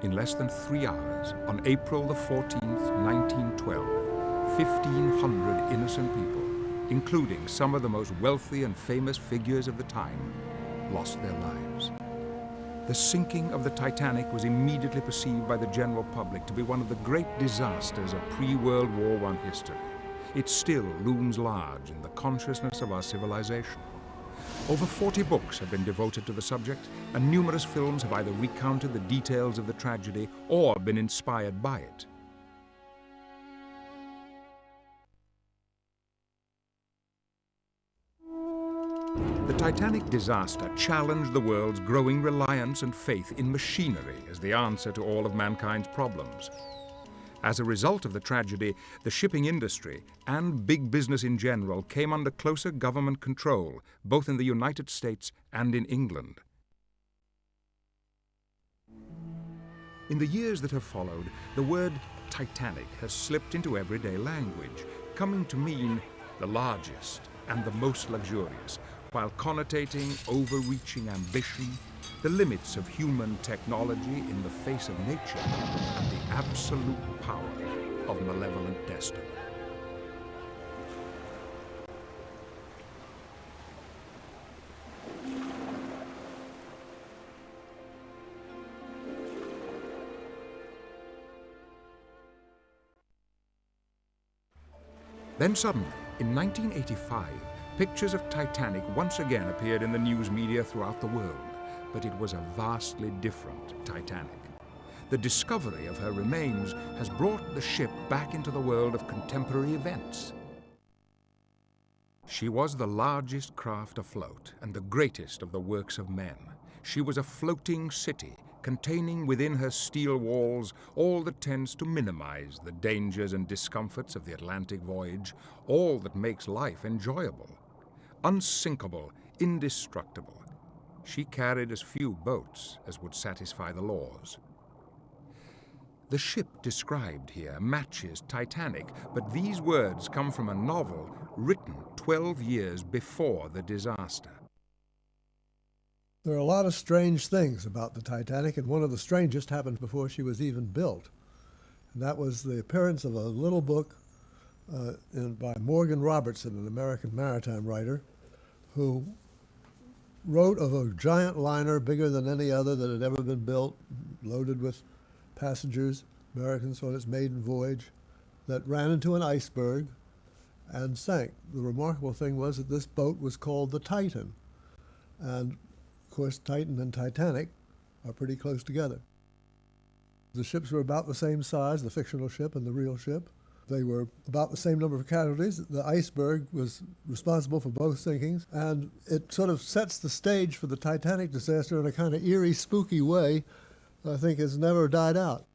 In less than 3 hours, on April the 14th, 1912, 1,500 innocent people, including some of the most wealthy and famous figures of the time, lost their lives. The sinking of the Titanic was immediately perceived by the general public to be one of the great disasters of pre-World War I history. It still looms large in the consciousness of our civilization. Over 40 books have been devoted to the subject, and numerous films have either recounted the details of the tragedy or been inspired by it. The Titanic disaster challenged the world's growing reliance and faith in machinery as the answer to all of mankind's problems. As a result of the tragedy, the shipping industry and big business in general came under closer government control, both in the United States and in England. In the years that have followed, the word Titanic has slipped into everyday language, coming to mean the largest and the most luxurious, while connotating overreaching ambition, the limits of human technology in the face of nature, and the absolute power of malevolent destiny. Then suddenly, in 1985, pictures of Titanic once again appeared in the news media throughout the world, but it was a vastly different Titanic. The discovery of her remains has brought the ship back into the world of contemporary events. She was the largest craft afloat and the greatest of the works of men. She was a floating city, containing within her steel walls all that tends to minimize the dangers and discomforts of the Atlantic voyage, all that makes life enjoyable. Unsinkable, indestructible. She carried as few boats as would satisfy the laws. The ship described here matches Titanic, but these words come from a novel written 12 years before the disaster. There are a lot of strange things about the Titanic, and one of the strangest happened before she was even built. And that was the appearance of a little book by Morgan Robertson, an American maritime writer, who wrote of a giant liner bigger than any other that had ever been built, loaded with passengers, Americans on its maiden voyage, that ran into an iceberg and sank. The remarkable thing was that this boat was called the Titan. And, of course, Titan and Titanic are pretty close together. The ships were about the same size, the fictional ship and the real ship. They were about the same number of casualties. The iceberg was responsible for both sinkings, and it sort of sets the stage for the Titanic disaster in a kind of eerie, spooky way that I think has never died out.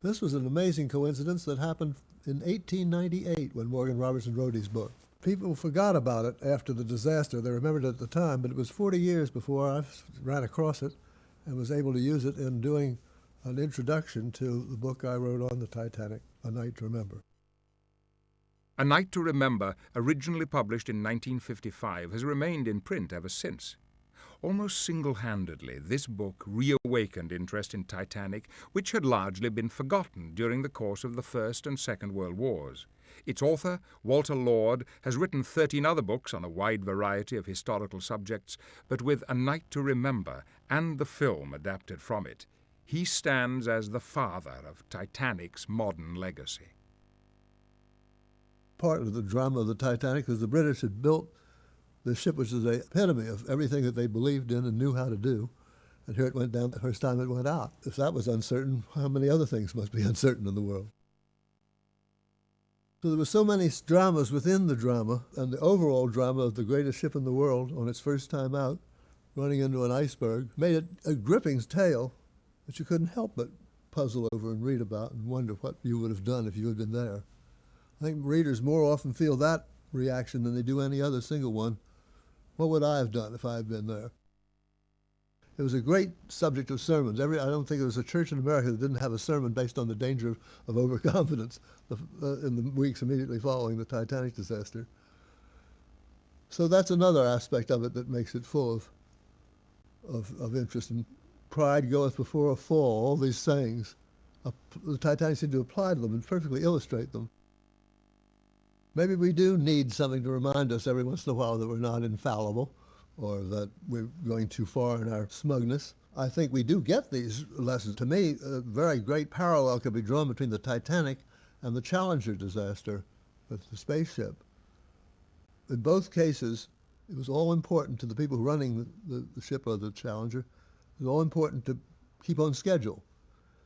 This was an amazing coincidence that happened in 1898 when Morgan Robertson wrote his book. People forgot about it after the disaster. They remembered it at the time, but it was 40 years before I ran across it and was able to use it in doing an introduction to the book I wrote on the Titanic, A Night to Remember. A Night to Remember, originally published in 1955, has remained in print ever since. Almost single-handedly, this book reawakened interest in Titanic, which had largely been forgotten during the course of the First and Second World Wars. Its author, Walter Lord, has written 13 other books on a wide variety of historical subjects, but with A Night to Remember and the film adapted from it, he stands as the father of Titanic's modern legacy. Part of the drama of the Titanic was the British had built the ship, which is the epitome of everything that they believed in and knew how to do. And here it went down the first time it went out. If that was uncertain, how many other things must be uncertain in the world? So there were so many dramas within the drama, and the overall drama of the greatest ship in the world on its first time out, running into an iceberg, made it a gripping tale that you couldn't help but puzzle over and read about and wonder what you would have done if you had been there. I think readers more often feel that reaction than they do any other single one. What would I have done if I had been there? It was a great subject of sermons. I don't think there was a church in America that didn't have a sermon based on the danger of overconfidence in the weeks immediately following the Titanic disaster. So that's another aspect of it that makes it full of interest and pride goeth before a fall, all these sayings. The Titanic seemed to apply to them and perfectly illustrate them. Maybe we do need something to remind us every once in a while that we're not infallible or that we're going too far in our smugness. I think we do get these lessons. To me, a very great parallel could be drawn between the Titanic and the Challenger disaster with the spaceship. In both cases, it was all important to the people running the ship or the Challenger. It was all important to keep on schedule.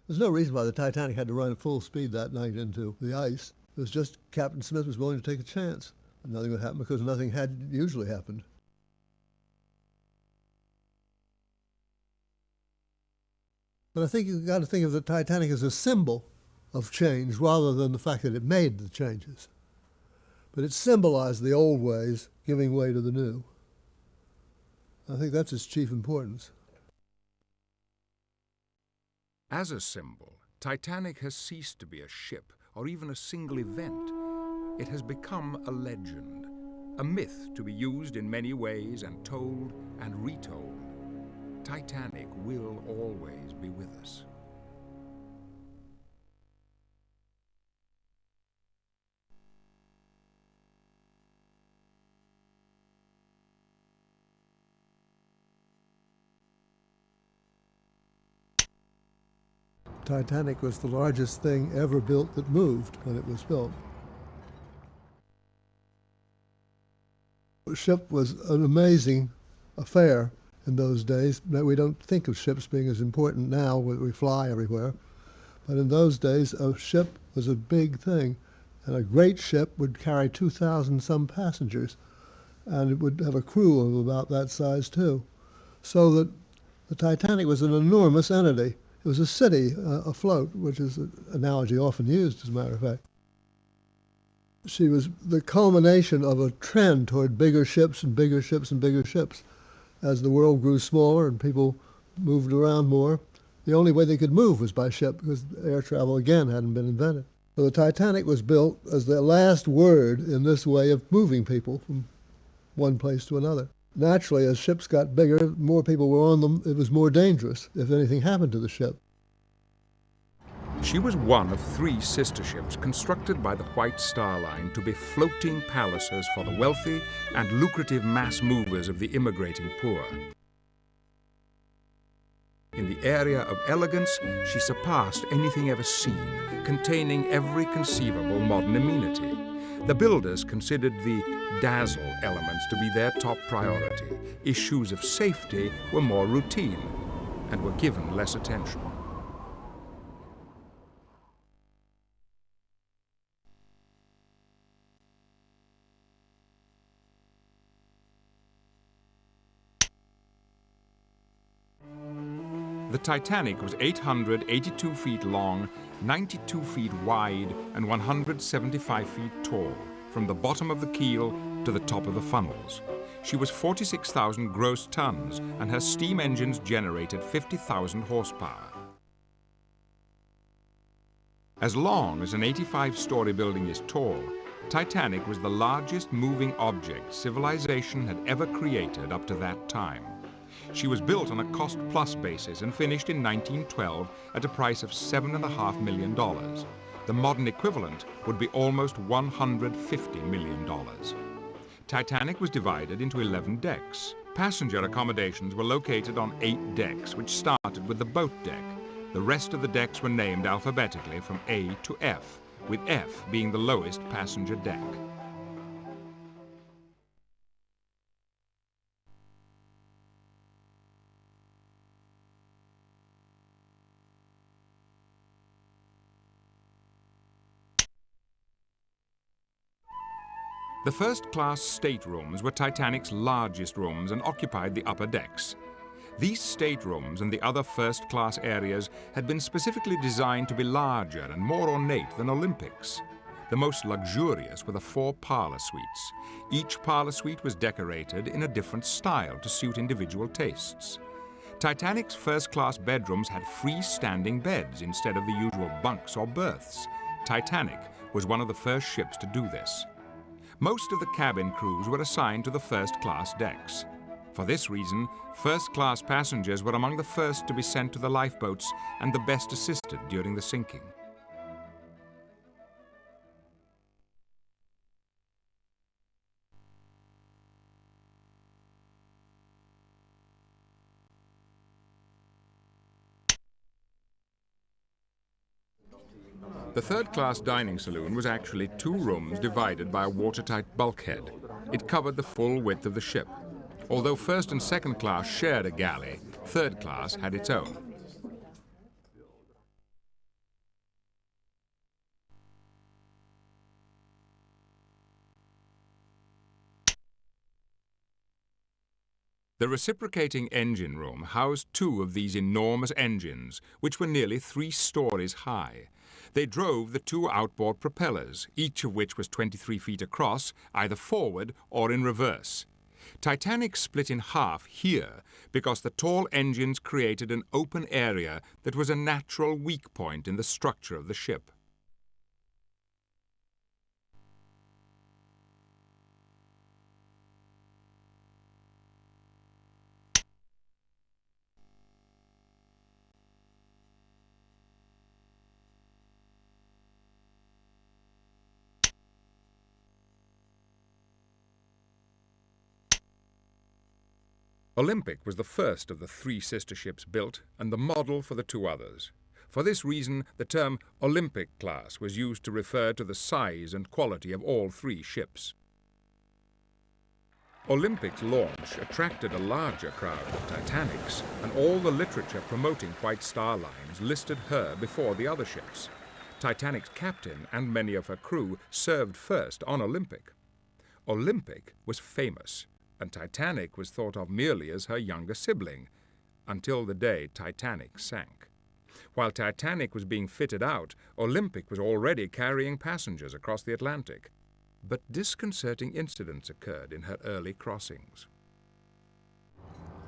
There's no reason why the Titanic had to run at full speed that night into the ice. It was just Captain Smith was willing to take a chance. And nothing would happen because nothing had usually happened. But I think you've got to think of the Titanic as a symbol of change rather than the fact that it made the changes. But it symbolized the old ways giving way to the new. I think that's its chief importance. As a symbol, Titanic has ceased to be a ship or even a single event. It has become a legend, a myth to be used in many ways and told and retold. Titanic will always be with us. Titanic was the largest thing ever built that moved when it was built. The ship was an amazing affair in those days. We don't think of ships being as important now when we fly everywhere. But in those days, a ship was a big thing. And a great ship would carry 2,000 some passengers. And it would have a crew of about that size too. So that the Titanic was an enormous entity. It was a city afloat, which is an analogy often used, as a matter of fact. She was the culmination of a trend toward bigger ships and bigger ships and bigger ships. As the world grew smaller and people moved around more, the only way they could move was by ship because air travel, again, hadn't been invented. So the Titanic was built as the last word in this way of moving people from one place to another. Naturally, as ships got bigger, more people were on them, it was more dangerous if anything happened to the ship. She was one of 3 sister ships constructed by the White Star Line to be floating palaces for the wealthy and lucrative mass movers of the immigrating poor. In the area of elegance, she surpassed anything ever seen, containing every conceivable modern amenity. The builders considered the dazzle elements to be their top priority. Issues of safety were more routine and were given less attention. The Titanic was 882 feet long, 92 feet wide, and 175 feet tall, from the bottom of the keel to the top of the funnels. She was 46,000 gross tons, and her steam engines generated 50,000 horsepower. As long as an 85-story building is tall, Titanic was the largest moving object civilization had ever created up to that time. She was built on a cost-plus basis and finished in 1912 at a price of $7.5 million. The modern equivalent would be almost $150 million. Titanic was divided into 11 decks. Passenger accommodations were located on 8 decks, which started with the boat deck. The rest of the decks were named alphabetically from A to F, with F being the lowest passenger deck. The first-class staterooms were Titanic's largest rooms and occupied the upper decks. These staterooms and the other first-class areas had been specifically designed to be larger and more ornate than Olympics. The most luxurious were the 4 parlor suites. Each parlor suite was decorated in a different style to suit individual tastes. Titanic's first-class bedrooms had freestanding beds instead of the usual bunks or berths. Titanic was one of the first ships to do this. Most of the cabin crews were assigned to the first-class decks. For this reason, first-class passengers were among the first to be sent to the lifeboats and the best assisted during the sinking. The third-class dining saloon was actually 2 rooms divided by a watertight bulkhead. It covered the full width of the ship. Although first and second class shared a galley, third class had its own. The reciprocating engine room housed 2 of these enormous engines, which were nearly 3 stories high. They drove the 2 outboard propellers, each of which was 23 feet across, either forward or in reverse. Titanic split in half here because the tall engines created an open area that was a natural weak point in the structure of the ship. Olympic was the first of the 3 sister ships built and the model for the 2 others. For this reason, the term Olympic class was used to refer to the size and quality of all 3 ships. Olympic's launch attracted a larger crowd of Titanics, and all the literature promoting White Star Lines listed her before the other ships. Titanic's captain and many of her crew served first on Olympic. Olympic was famous, and Titanic was thought of merely as her younger sibling, until the day Titanic sank. While Titanic was being fitted out, Olympic was already carrying passengers across the Atlantic. But disconcerting incidents occurred in her early crossings.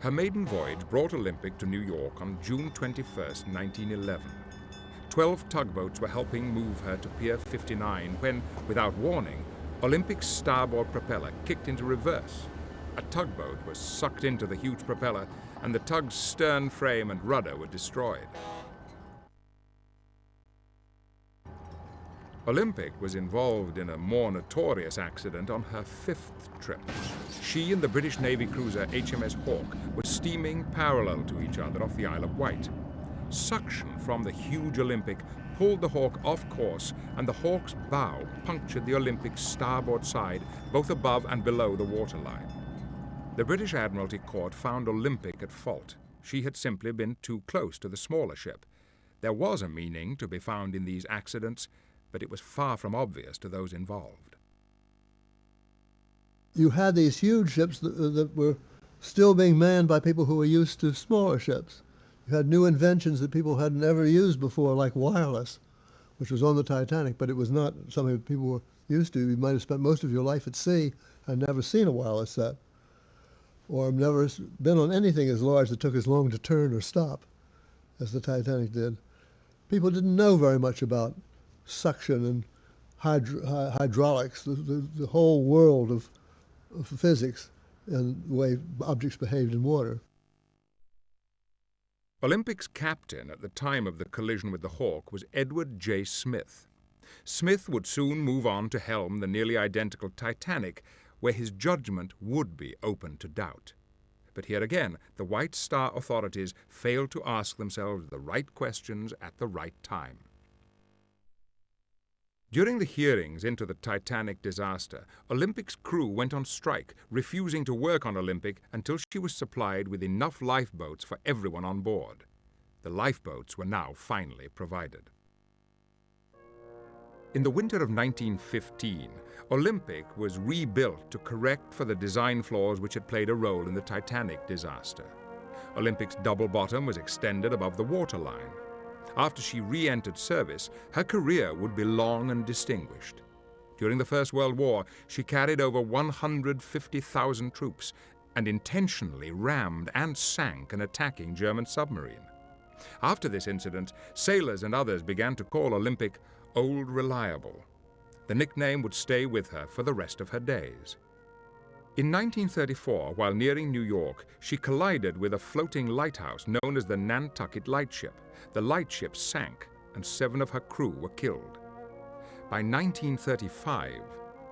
Her maiden voyage brought Olympic to New York on June 21, 1911. 12 tugboats were helping move her to Pier 59 when, without warning, Olympic's starboard propeller kicked into reverse. A tugboat was sucked into the huge propeller, and the tug's stern frame and rudder were destroyed. Olympic was involved in a more notorious accident on her 5th trip. She and the British Navy cruiser HMS Hawke were steaming parallel to each other off the Isle of Wight. Suction from the huge Olympic pulled the Hawke off course, and the Hawke's bow punctured the Olympic's starboard side, both above and below the waterline. The British Admiralty Court found Olympic at fault. She had simply been too close to the smaller ship. There was a meaning to be found in these accidents, but it was far from obvious to those involved. You had these huge ships that were still being manned by people who were used to smaller ships. You had new inventions that people hadn't ever used before, like wireless, which was on the Titanic, but it was not something that people were used to. You might have spent most of your life at sea and never seen a wireless set, or never been on anything as large that took as long to turn or stop as the Titanic did. People didn't know very much about suction and hydraulics, the whole world of physics and the way objects behaved in water. Olympic's captain at the time of the collision with the Hawke was Edward J. Smith. Smith would soon move on to helm the nearly identical Titanic, where his judgment would be open to doubt. But here again, the White Star authorities failed to ask themselves the right questions at the right time. During the hearings into the Titanic disaster, Olympic's crew went on strike, refusing to work on Olympic until she was supplied with enough lifeboats for everyone on board. The lifeboats were now finally provided. In the winter of 1915, Olympic was rebuilt to correct for the design flaws which had played a role in the Titanic disaster. Olympic's double bottom was extended above the waterline. After she re-entered service, her career would be long and distinguished. During the First World War, she carried over 150,000 troops and intentionally rammed and sank an attacking German submarine. After this incident, sailors and others began to call Olympic Old Reliable. The nickname would stay with her for the rest of her days. In 1934, while nearing New York, she collided with a floating lighthouse known as the Nantucket Lightship. The lightship sank, and 7 of her crew were killed. By 1935,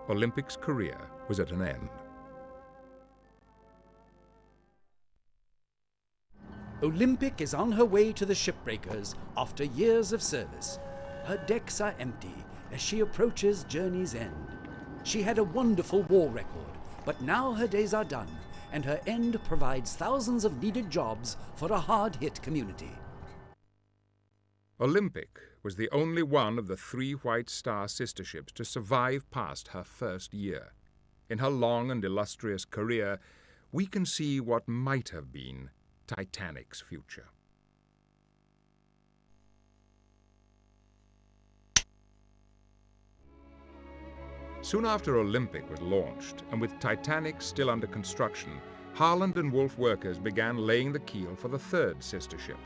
Olympic's career was at an end. Olympic is on her way to the shipbreakers after years of service. Her decks are empty as she approaches journey's end. She had a wonderful war record, but now her days are done, and her end provides thousands of needed jobs for a hard-hit community. Olympic was the only one of the 3 White Star sister ships to survive past her first year. In her long and illustrious career, we can see what might have been Titanic's future. Soon after Olympic was launched, and with Titanic still under construction, Harland and Wolff workers began laying the keel for the 3rd sister ship.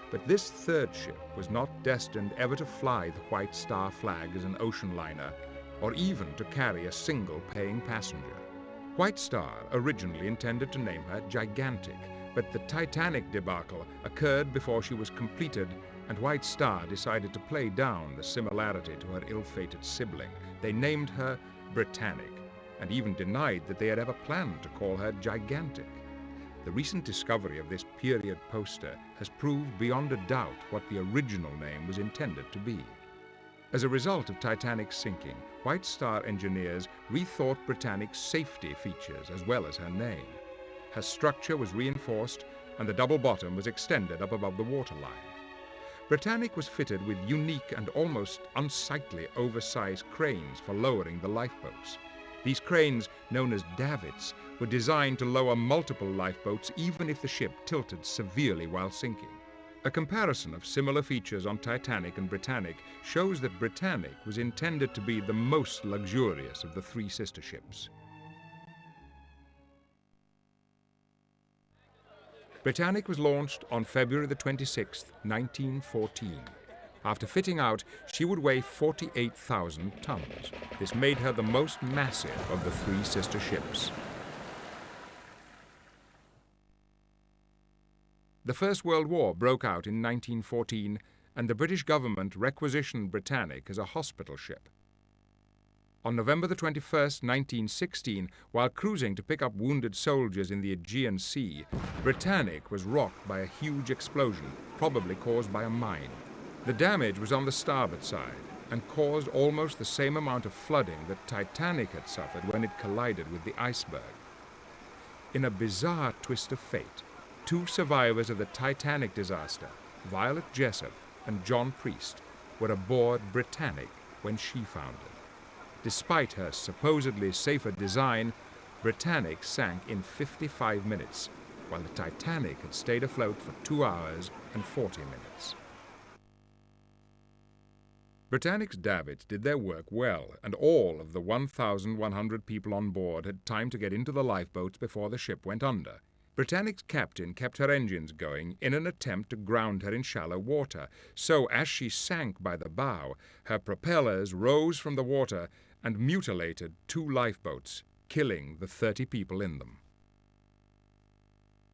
But this 3rd ship was not destined ever to fly the White Star flag as an ocean liner, or even to carry a single paying passenger. White Star originally intended to name her Gigantic, but the Titanic debacle occurred before she was completed, and White Star decided to play down the similarity to her ill-fated sibling. They named her Britannic, and even denied that they had ever planned to call her Gigantic. The recent discovery of this period poster has proved beyond a doubt what the original name was intended to be. As a result of Titanic's sinking, White Star engineers rethought Britannic's safety features as well as her name. Her structure was reinforced, and the double bottom was extended up above the waterline. Britannic was fitted with unique and almost unsightly oversized cranes for lowering the lifeboats. These cranes, known as davits, were designed to lower multiple lifeboats even if the ship tilted severely while sinking. A comparison of similar features on Titanic and Britannic shows that Britannic was intended to be the most luxurious of the 3 sister ships. Britannic was launched on February the 26th, 1914. After fitting out, she would weigh 48,000 tons. This made her the most massive of the 3 sister ships. The First World War broke out in 1914, and the British government requisitioned Britannic as a hospital ship. On November the 21st, 1916, while cruising to pick up wounded soldiers in the Aegean Sea, Britannic was rocked by a huge explosion, probably caused by a mine. The damage was on the starboard side and caused almost the same amount of flooding that Titanic had suffered when it collided with the iceberg. In a bizarre twist of fate, 2 survivors of the Titanic disaster, Violet Jessup and John Priest, were aboard Britannic when she foundered. Despite her supposedly safer design, Britannic sank in 55 minutes, while the Titanic had stayed afloat for 2 hours and 40 minutes. Britannic's davits did their work well, and all of the 1,100 people on board had time to get into the lifeboats before the ship went under. Britannic's captain kept her engines going in an attempt to ground her in shallow water, so as she sank by the bow, her propellers rose from the water and mutilated 2 lifeboats, killing the 30 people in them.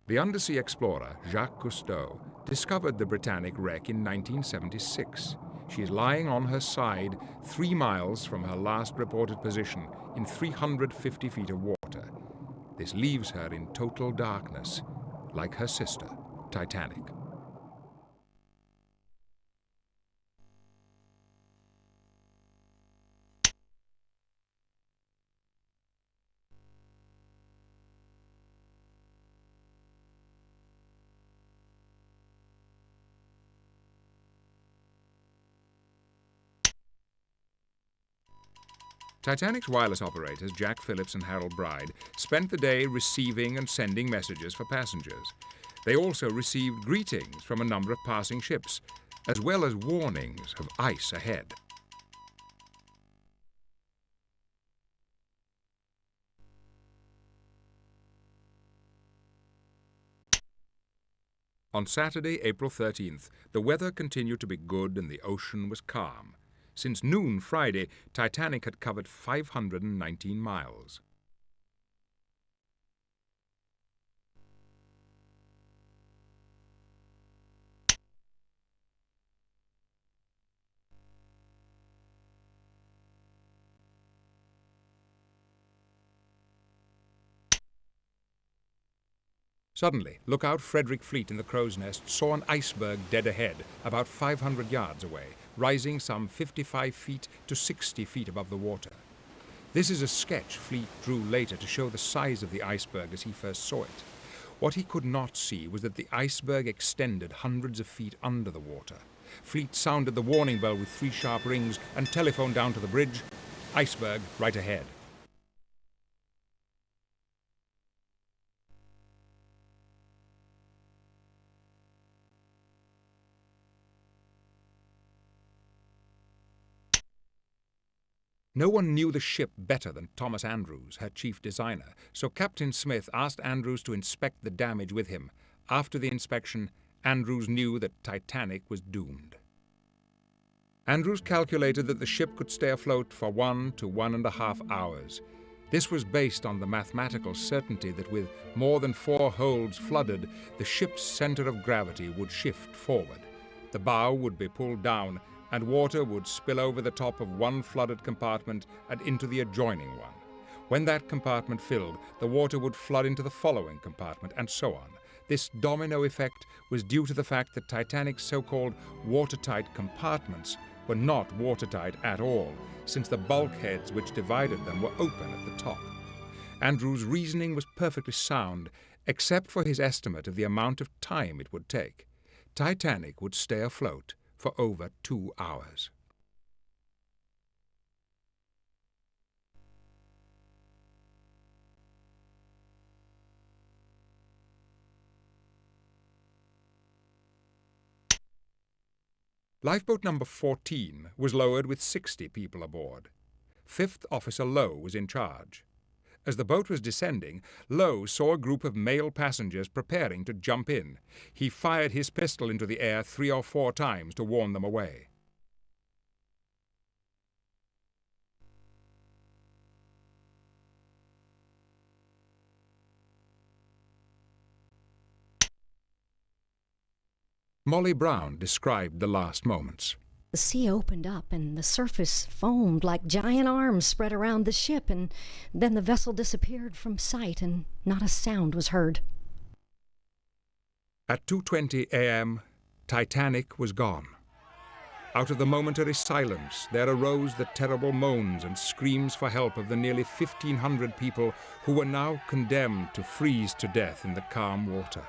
The undersea explorer, Jacques Cousteau, discovered the Britannic wreck in 1976. She is lying on her side 3 miles from her last reported position in 350 feet of water. This leaves her in total darkness, like her sister, Titanic. Titanic's wireless operators, Jack Phillips and Harold Bride, spent the day receiving and sending messages for passengers. They also received greetings from a number of passing ships, as well as warnings of ice ahead. On Saturday, April 13th, the weather continued to be good and the ocean was calm. Since noon Friday, Titanic had covered 519 miles. Suddenly, lookout Frederick Fleet in the Crow's Nest saw an iceberg dead ahead, about 500 yards away, rising some 55 feet to 60 feet above the water. This is a sketch Fleet drew later to show the size of the iceberg as he first saw it. What he could not see was that the iceberg extended hundreds of feet under the water. Fleet sounded the warning bell with 3 sharp rings and telephoned down to the bridge. Iceberg right ahead. No one knew the ship better than Thomas Andrews, her chief designer, so Captain Smith asked Andrews to inspect the damage with him. After the inspection, Andrews knew that Titanic was doomed. Andrews calculated that the ship could stay afloat for 1 to 1.5 hours. This was based on the mathematical certainty that with more than 4 holds flooded, the ship's center of gravity would shift forward. The bow would be pulled down, and water would spill over the top of one flooded compartment and into the adjoining one. When that compartment filled, the water would flood into the following compartment, and so on. This domino effect was due to the fact that Titanic's so-called watertight compartments were not watertight at all, since the bulkheads which divided them were open at the top. Andrews' reasoning was perfectly sound, except for his estimate of the amount of time it would take. Titanic would stay afloat for over 2 hours. Lifeboat number 14 was lowered with 60 people aboard. 5th Officer Lowe was in charge. As the boat was descending, Lowe saw a group of male passengers preparing to jump in. He fired his pistol into the air 3 or 4 times to warn them away. Molly Brown described the last moments. The sea opened up and the surface foamed like giant arms spread around the ship, and then the vessel disappeared from sight and not a sound was heard. At 2:20 a.m., Titanic was gone. Out of the momentary silence, there arose the terrible moans and screams for help of the nearly 1,500 people who were now condemned to freeze to death in the calm water.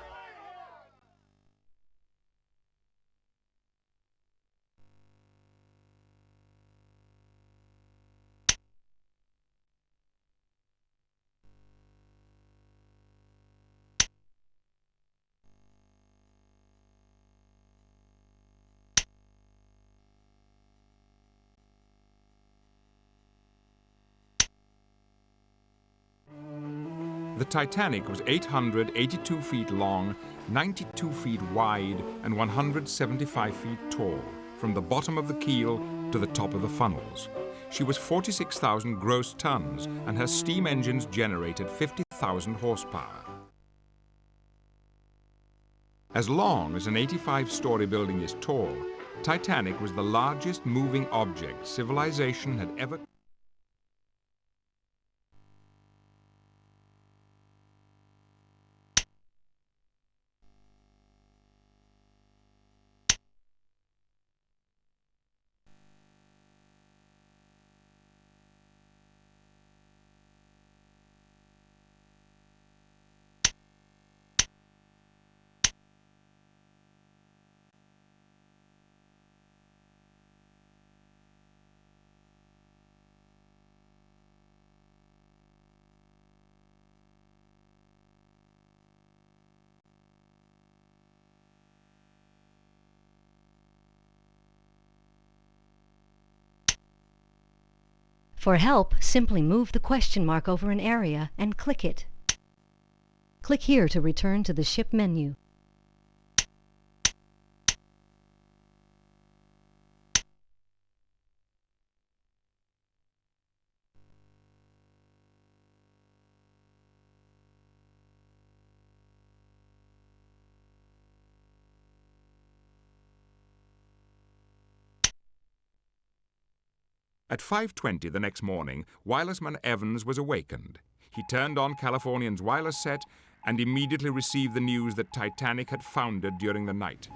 The Titanic was 882 feet long, 92 feet wide, and 175 feet tall, from the bottom of the keel to the top of the funnels. She was 46,000 gross tons, and her steam engines generated 50,000 horsepower. As long as an 85-story building is tall, Titanic was the largest moving object civilization had ever. For help, simply move the question mark over an area and click it. Click here to return to the ship menu. At 5:20 the next morning, wirelessman Evans was awakened. He turned on Californian's wireless set and immediately received the news that Titanic had foundered during the night.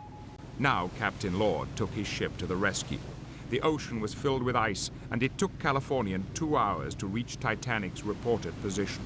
Now Captain Lord took his ship to the rescue. The ocean was filled with ice, and it took Californian 2 hours to reach Titanic's reported position.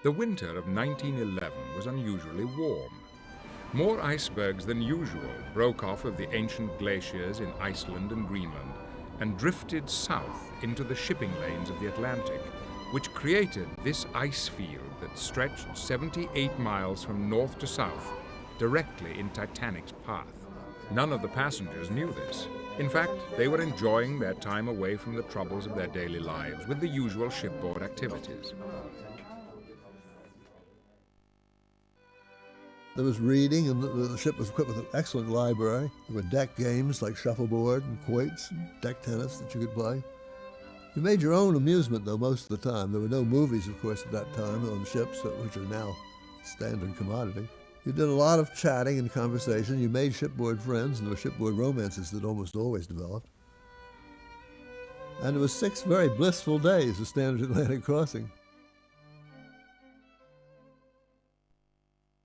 The winter of 1911 was unusually warm. More icebergs than usual broke off of the ancient glaciers in Iceland and Greenland and drifted south into the shipping lanes of the Atlantic, which created this ice field that stretched 78 miles from north to south, directly in Titanic's path. None of the passengers knew this. In fact, they were enjoying their time away from the troubles of their daily lives with the usual shipboard activities. There was reading, and the ship was equipped with an excellent library. There were deck games like shuffleboard and quoits and deck tennis that you could play. You made your own amusement, though, most of the time. There were no movies, of course, at that time on ships, which are now standard commodity. You did a lot of chatting and conversation. You made shipboard friends, and there were shipboard romances that almost always developed. And it was 6 very blissful days of standard Atlantic crossing.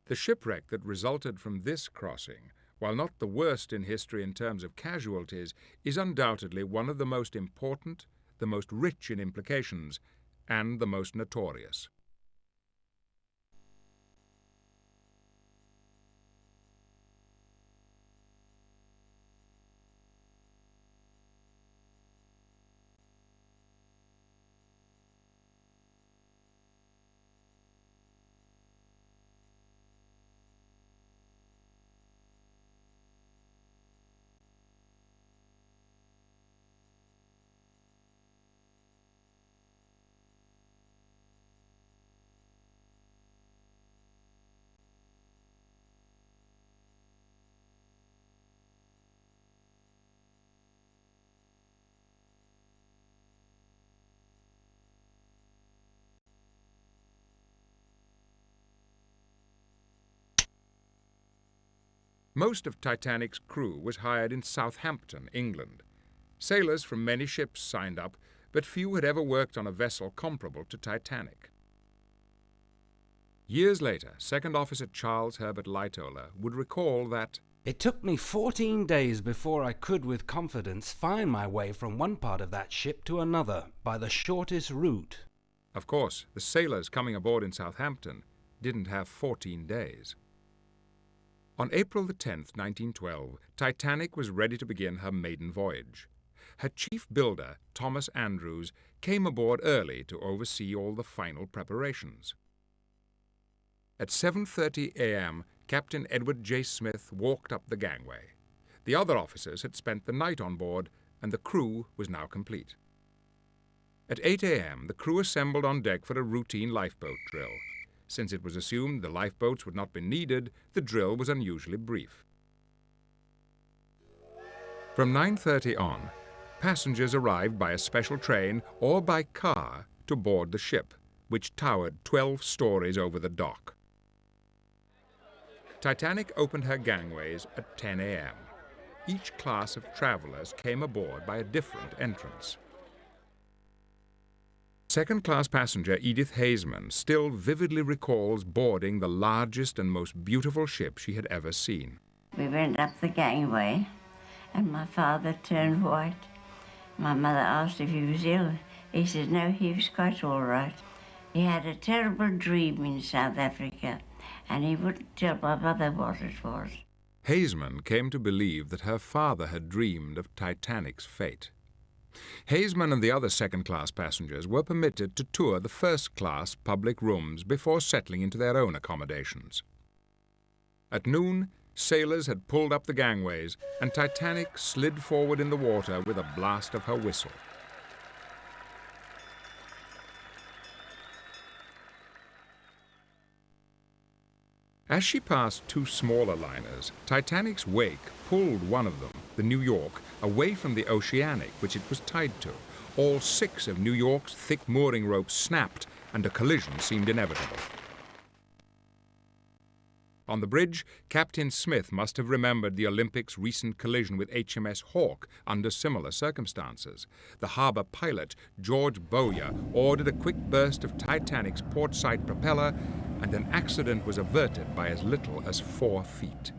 The shipwreck that resulted from this crossing, while not the worst in history in terms of casualties, is undoubtedly one of the most important, the most rich in implications, and the most notorious. Most of Titanic's crew was hired in Southampton, England. Sailors from many ships signed up, but few had ever worked on a vessel comparable to Titanic. Years later, Second Officer Charles Herbert Lightoller would recall that, "It took me 14 days before I could with confidence find my way from one part of that ship to another by the shortest route." Of course, the sailors coming aboard in Southampton didn't have 14 days. On April the 10th, 1912, Titanic was ready to begin her maiden voyage. Her chief builder, Thomas Andrews, came aboard early to oversee all the final preparations. At 7:30 a.m., Captain Edward J. Smith walked up the gangway. The other officers had spent the night on board, and the crew was now complete. At 8 a.m., the crew assembled on deck for a routine lifeboat drill. Since it was assumed the lifeboats would not be needed, the drill was unusually brief. From 9:30 on, passengers arrived by a special train or by car to board the ship, which towered 12 stories over the dock. Titanic opened her gangways at 10 a.m. Each class of travelers came aboard by a different entrance. Second-class passenger Edith Haseman still vividly recalls boarding the largest and most beautiful ship she had ever seen. We went up the gangway, and my father turned white, My mother asked if he was ill. He said no, he was quite all right. He had a terrible dream in South Africa, and he wouldn't tell my mother what it was. Haseman came to believe that her father had dreamed of Titanic's fate. Haseman and the other second-class passengers were permitted to tour the first-class public rooms before settling into their own accommodations. At noon, sailors had pulled up the gangways, and Titanic slid forward in the water with a blast of her whistle. As she passed two smaller liners, Titanic's wake pulled one of them, the New York, away from the Oceanic, which it was tied to. All 6 of New York's thick mooring ropes snapped, and a collision seemed inevitable. On the bridge, Captain Smith must have remembered the Olympic's recent collision with HMS Hawke under similar circumstances. The harbour pilot, George Bowyer, ordered a quick burst of Titanic's port side propeller, and an accident was averted by as little as 4 feet.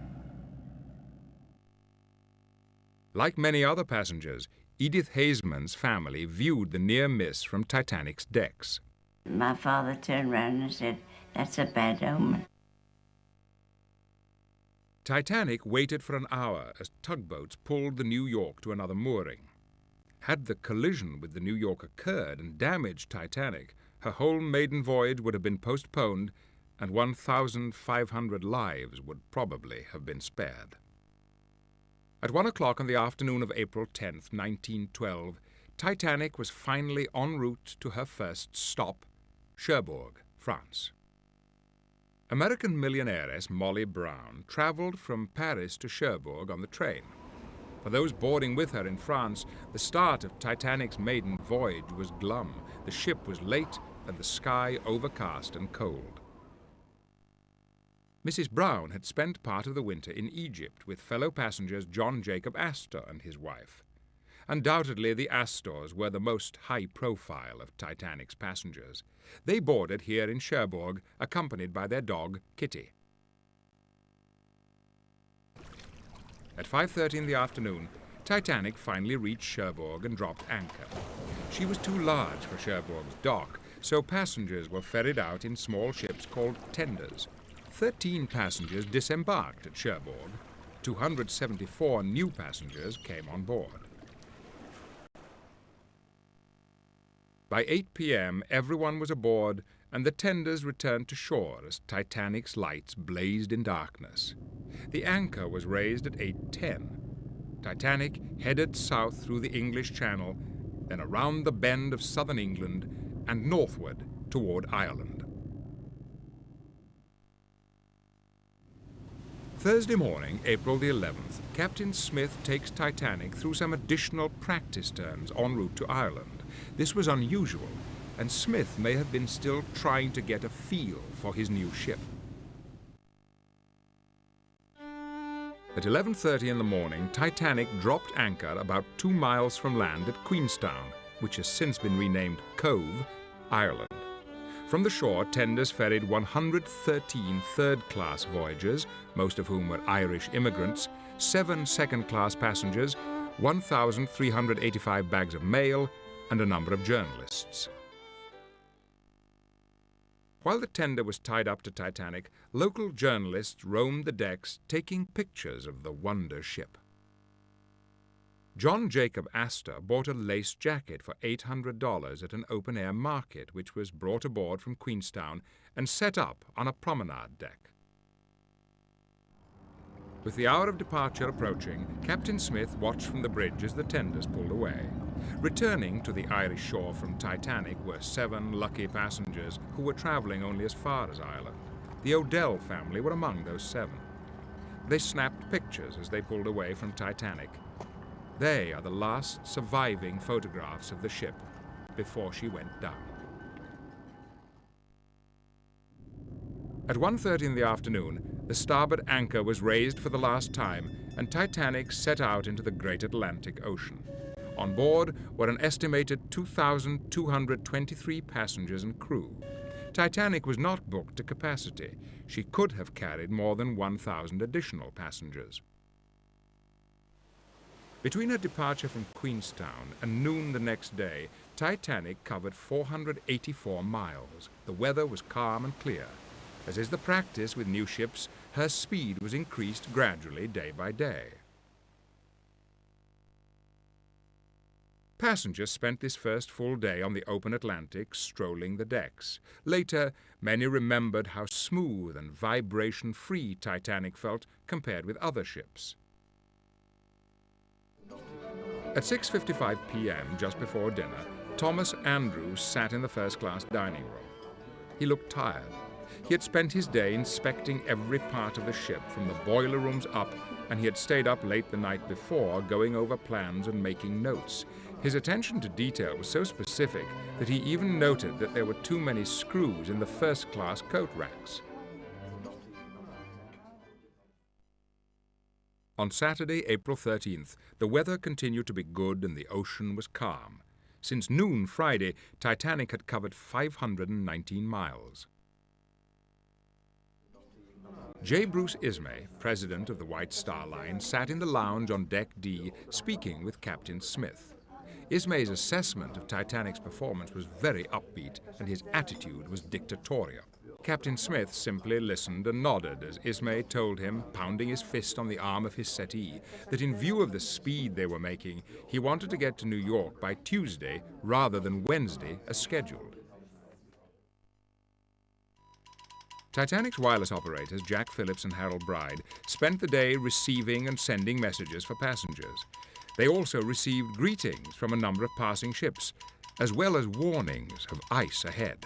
Like many other passengers, Edith Haseman's family viewed the near miss from Titanic's decks. My father turned round and said, "That's a bad omen." Titanic waited for an hour as tugboats pulled the New York to another mooring. Had the collision with the New York occurred and damaged Titanic, her whole maiden voyage would have been postponed, and 1,500 lives would probably have been spared. At 1 o'clock on the afternoon of April 10th, 1912, Titanic was finally en route to her first stop, Cherbourg, France. American millionairess Molly Brown traveled from Paris to Cherbourg on the train. For those boarding with her in France, the start of Titanic's maiden voyage was glum. The ship was late and the sky overcast and cold. Mrs. Brown had spent part of the winter in Egypt with fellow passengers John Jacob Astor and his wife. Undoubtedly, the Astors were the most high-profile of Titanic's passengers. They boarded here in Cherbourg, accompanied by their dog, Kitty. At 5:30 in the afternoon, Titanic finally reached Cherbourg and dropped anchor. She was too large for Cherbourg's dock, so passengers were ferried out in small ships called tenders. 13 passengers disembarked at Cherbourg. 274 new passengers came on board. By 8 p.m., everyone was aboard, and the tenders returned to shore as Titanic's lights blazed in darkness. The anchor was raised at 8:10. Titanic headed south through the English Channel, then around the bend of southern England and northward toward Ireland. Thursday morning, April the 11th, Captain Smith takes Titanic through some additional practice turns en route to Ireland. This was unusual, and Smith may have been still trying to get a feel for his new ship. At 11:30 in the morning, Titanic dropped anchor about 2 miles from land at Queenstown, which has since been renamed Cove, Ireland. From the shore, tenders ferried 113 third-class voyagers, most of whom were Irish immigrants, 7 second-class passengers, 1,385 bags of mail, and a number of journalists. While the tender was tied up to Titanic, local journalists roamed the decks taking pictures of the wonder ship. John Jacob Astor bought a lace jacket for $800 at an open-air market, which was brought aboard from Queenstown and set up on a promenade deck. With the hour of departure approaching, Captain Smith watched from the bridge as the tenders pulled away. Returning to the Irish shore from Titanic were 7 lucky passengers who were traveling only as far as Ireland. The Odell family were among those 7. They snapped pictures as they pulled away from Titanic. They are the last surviving photographs of the ship before she went down. At 1:30 in the afternoon, the starboard anchor was raised for the last time, and Titanic set out into the great Atlantic Ocean. On board were an estimated 2,223 passengers and crew. Titanic was not booked to capacity. She could have carried more than 1,000 additional passengers. Between her departure from Queenstown and noon the next day, Titanic covered 484 miles. The weather was calm and clear. As is the practice with new ships, her speed was increased gradually day by day. Passengers spent this first full day on the open Atlantic strolling the decks. Later, many remembered how smooth and vibration-free Titanic felt compared with other ships. At 6:55 p.m., just before dinner, Thomas Andrews sat in the first-class dining room. He looked tired. He had spent his day inspecting every part of the ship from the boiler rooms up, and he had stayed up late the night before going over plans and making notes. His attention to detail was so specific that he even noted that there were too many screws in the first-class coat racks. On Saturday, April 13th, the weather continued to be good and the ocean was calm. Since noon Friday, Titanic had covered 519 miles. J. Bruce Ismay, president of the White Star Line, sat in the lounge on Deck D speaking with Captain Smith. Ismay's assessment of Titanic's performance was very upbeat, and his attitude was dictatorial. Captain Smith simply listened and nodded as Ismay told him, pounding his fist on the arm of his settee, that in view of the speed they were making, he wanted to get to New York by Tuesday rather than Wednesday as scheduled. Titanic's wireless operators, Jack Phillips and Harold Bride, spent the day receiving and sending messages for passengers. They also received greetings from a number of passing ships, as well as warnings of ice ahead.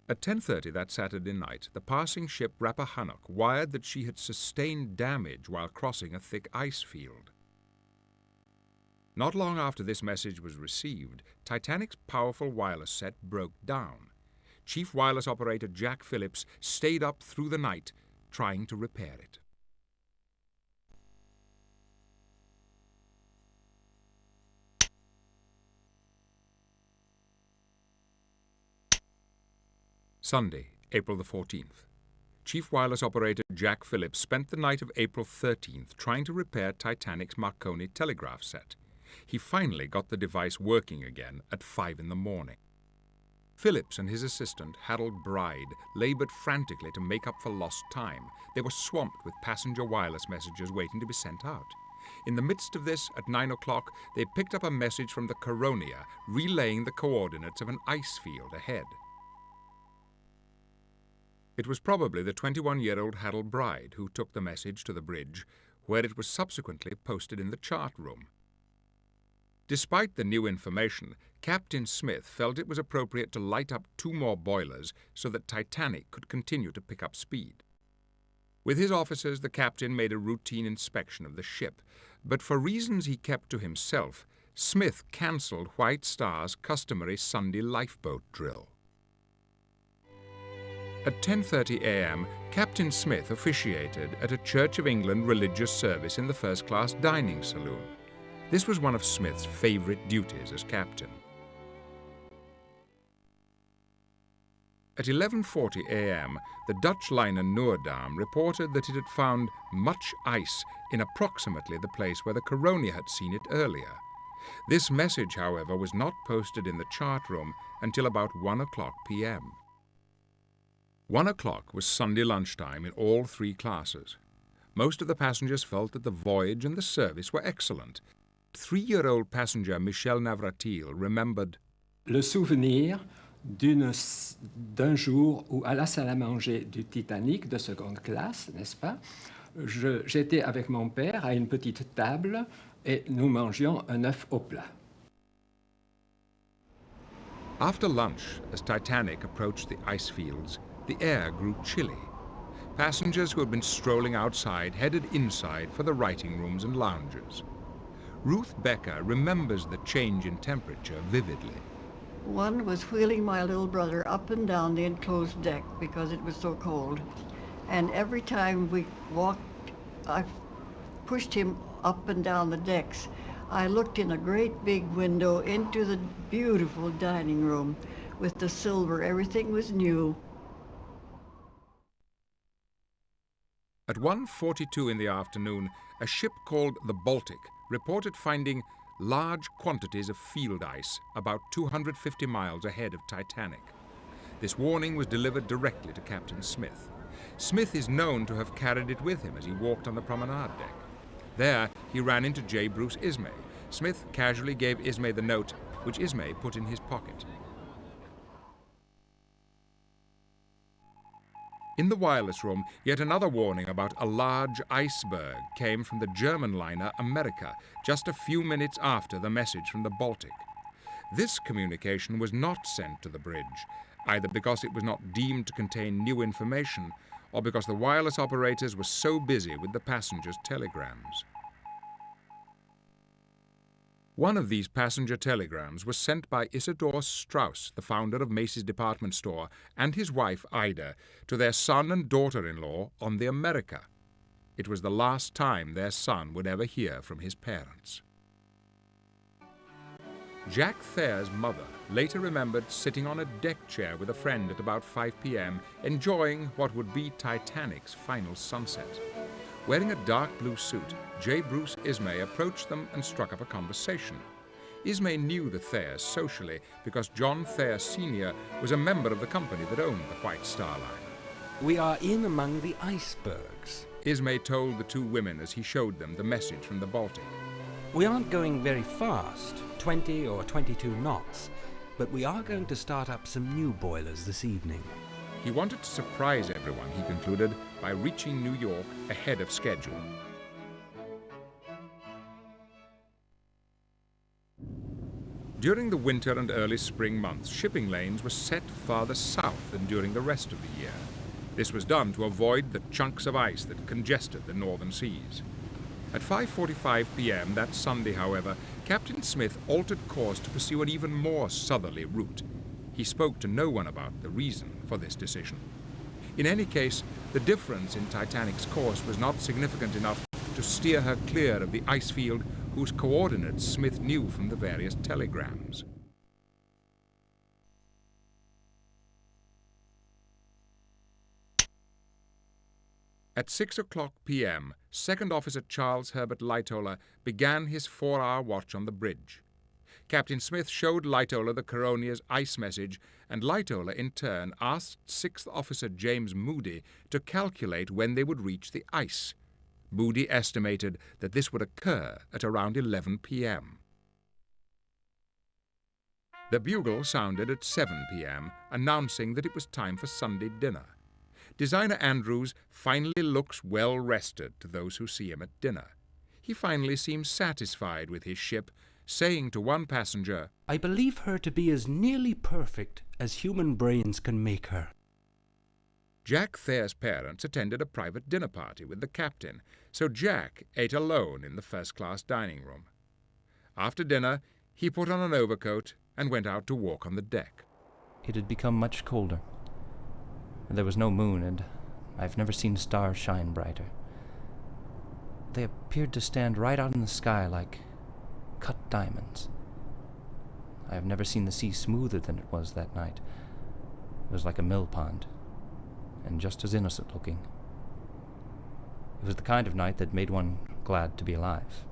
At 10:30 that Saturday night, the passing ship Rappahannock wired that she had sustained damage while crossing a thick ice field. Not long after this message was received, Titanic's powerful wireless set broke down. Chief Wireless Operator Jack Phillips stayed up through the night trying to repair it. Sunday, April the 14th. Chief Wireless Operator Jack Phillips spent the night of April 13th trying to repair Titanic's Marconi telegraph set. He finally got the device working again at 5 in the morning. Phillips and his assistant, Harold Bride, labored frantically to make up for lost time. They were swamped with passenger wireless messages waiting to be sent out. In the midst of this, at 9 o'clock, they picked up a message from the Caronia relaying the coordinates of an ice field ahead. It was probably the 21-year-old Harold Bride who took the message to the bridge, where it was subsequently posted in the chart room. Despite the new information, Captain Smith felt it was appropriate to light up 2 more boilers so that Titanic could continue to pick up speed. With his officers, the captain made a routine inspection of the ship, but for reasons he kept to himself, Smith cancelled White Star's customary Sunday lifeboat drill. At 10:30 a.m., Captain Smith officiated at a Church of England religious service in the first-class dining saloon. This was one of Smith's favorite duties as captain. At 11:40 a.m., the Dutch liner Noordam reported that it had found much ice in approximately the place where the Caronia had seen it earlier. This message, however, was not posted in the chart room until about 1 o'clock p.m. 1 o'clock was Sunday lunchtime in all 3 classes. Most of the passengers felt that the voyage and the service were excellent. 3-year-old passenger Michel Navratil remembered, Le souvenir d'un jour où à la salle à manger du Titanic de seconde classe, n'est-ce pas? J'étais avec mon père à une petite table et nous mangions un œuf au plat. After lunch, as Titanic approached the ice fields, the air grew chilly. Passengers who had been strolling outside headed inside for the writing rooms and lounges. Ruth Becker remembers the change in temperature vividly. One was wheeling my little brother up and down the enclosed deck because it was so cold. And every time we walked, I pushed him up and down the decks. I looked in a great big window into the beautiful dining room with the silver. Everything was new. At 1:42 in the afternoon, a ship called the Baltic reported finding large quantities of field ice about 250 miles ahead of Titanic. This warning was delivered directly to Captain Smith. Smith is known to have carried it with him as he walked on the promenade deck. There, he ran into J. Bruce Ismay. Smith casually gave Ismay the note, which Ismay put in his pocket. In the wireless room, yet another warning about a large iceberg came from the German liner America just a few minutes after the message from the Baltic. This communication was not sent to the bridge, either because it was not deemed to contain new information or because the wireless operators were so busy with the passengers' telegrams. One of these passenger telegrams was sent by Isidor Strauss, the founder of Macy's department store, and his wife Ida, to their son and daughter-in-law on the America. It was the last time their son would ever hear from his parents. Jack Thayer's mother later remembered sitting on a deck chair with a friend at about 5 p.m., enjoying what would be Titanic's final sunset. Wearing a dark blue suit, J. Bruce Ismay approached them and struck up a conversation. Ismay knew the Thayers socially because John Thayer Sr. was a member of the company that owned the White Star Line. We are in among the icebergs. Ismay told the two women as he showed them the message from the Baltic. We aren't going very fast, 20 or 22 knots, but we are going to start up some new boilers this evening. He wanted to surprise everyone, he concluded, by reaching New York ahead of schedule. During the winter and early spring months, shipping lanes were set farther south than during the rest of the year. This was done to avoid the chunks of ice that congested the northern seas. At 5:45 p.m. that Sunday, however, Captain Smith altered course to pursue an even more southerly route. He spoke to no one about the reason for this decision. In any case, the difference in Titanic's course was not significant enough to steer her clear of the ice field whose coordinates Smith knew from the various telegrams. At 6:00 p.m., Second Officer Charles Herbert Lightoller began his 4-hour watch on the bridge. Captain Smith showed Lightoller the Caronia's ice message, and Lightoller in turn asked 6th Officer James Moody to calculate when they would reach the ice. Moody estimated that this would occur at around 11 p.m. The bugle sounded at 7 p.m., announcing that it was time for Sunday dinner. Designer Andrews finally looks well rested to those who see him at dinner. He finally seems satisfied with his ship, saying to one passenger, I believe her to be as nearly perfect as human brains can make her. Jack Thayer's parents attended a private dinner party with the captain, so Jack ate alone in the first-class dining room. After dinner, he put on an overcoat and went out to walk on the deck. It had become much colder. There was no moon, and I've never seen stars shine brighter. They appeared to stand right out in the sky like cut diamonds. I have never seen the sea smoother than it was that night. It was like a mill pond, and just as innocent looking. It was the kind of night that made one glad to be alive.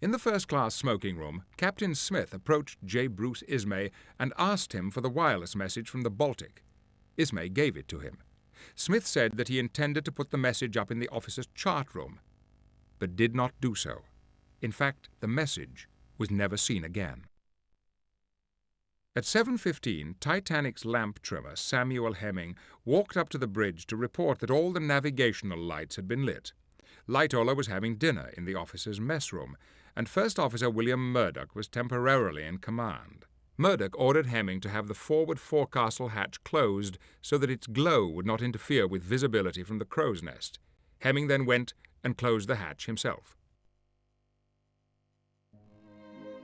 In the first-class smoking room, Captain Smith approached J. Bruce Ismay and asked him for the wireless message from the Baltic. Ismay gave it to him. Smith said that he intended to put the message up in the officer's chart room, but did not do so. In fact, the message was never seen again. At 7:15, Titanic's lamp trimmer, Samuel Hemming, walked up to the bridge to report that all the navigational lights had been lit. Lightoller was having dinner in the officer's mess room, and First Officer William Murdoch was temporarily in command. Murdoch ordered Hemming to have the forward forecastle hatch closed so that its glow would not interfere with visibility from the crow's nest. Hemming then went and closed the hatch himself.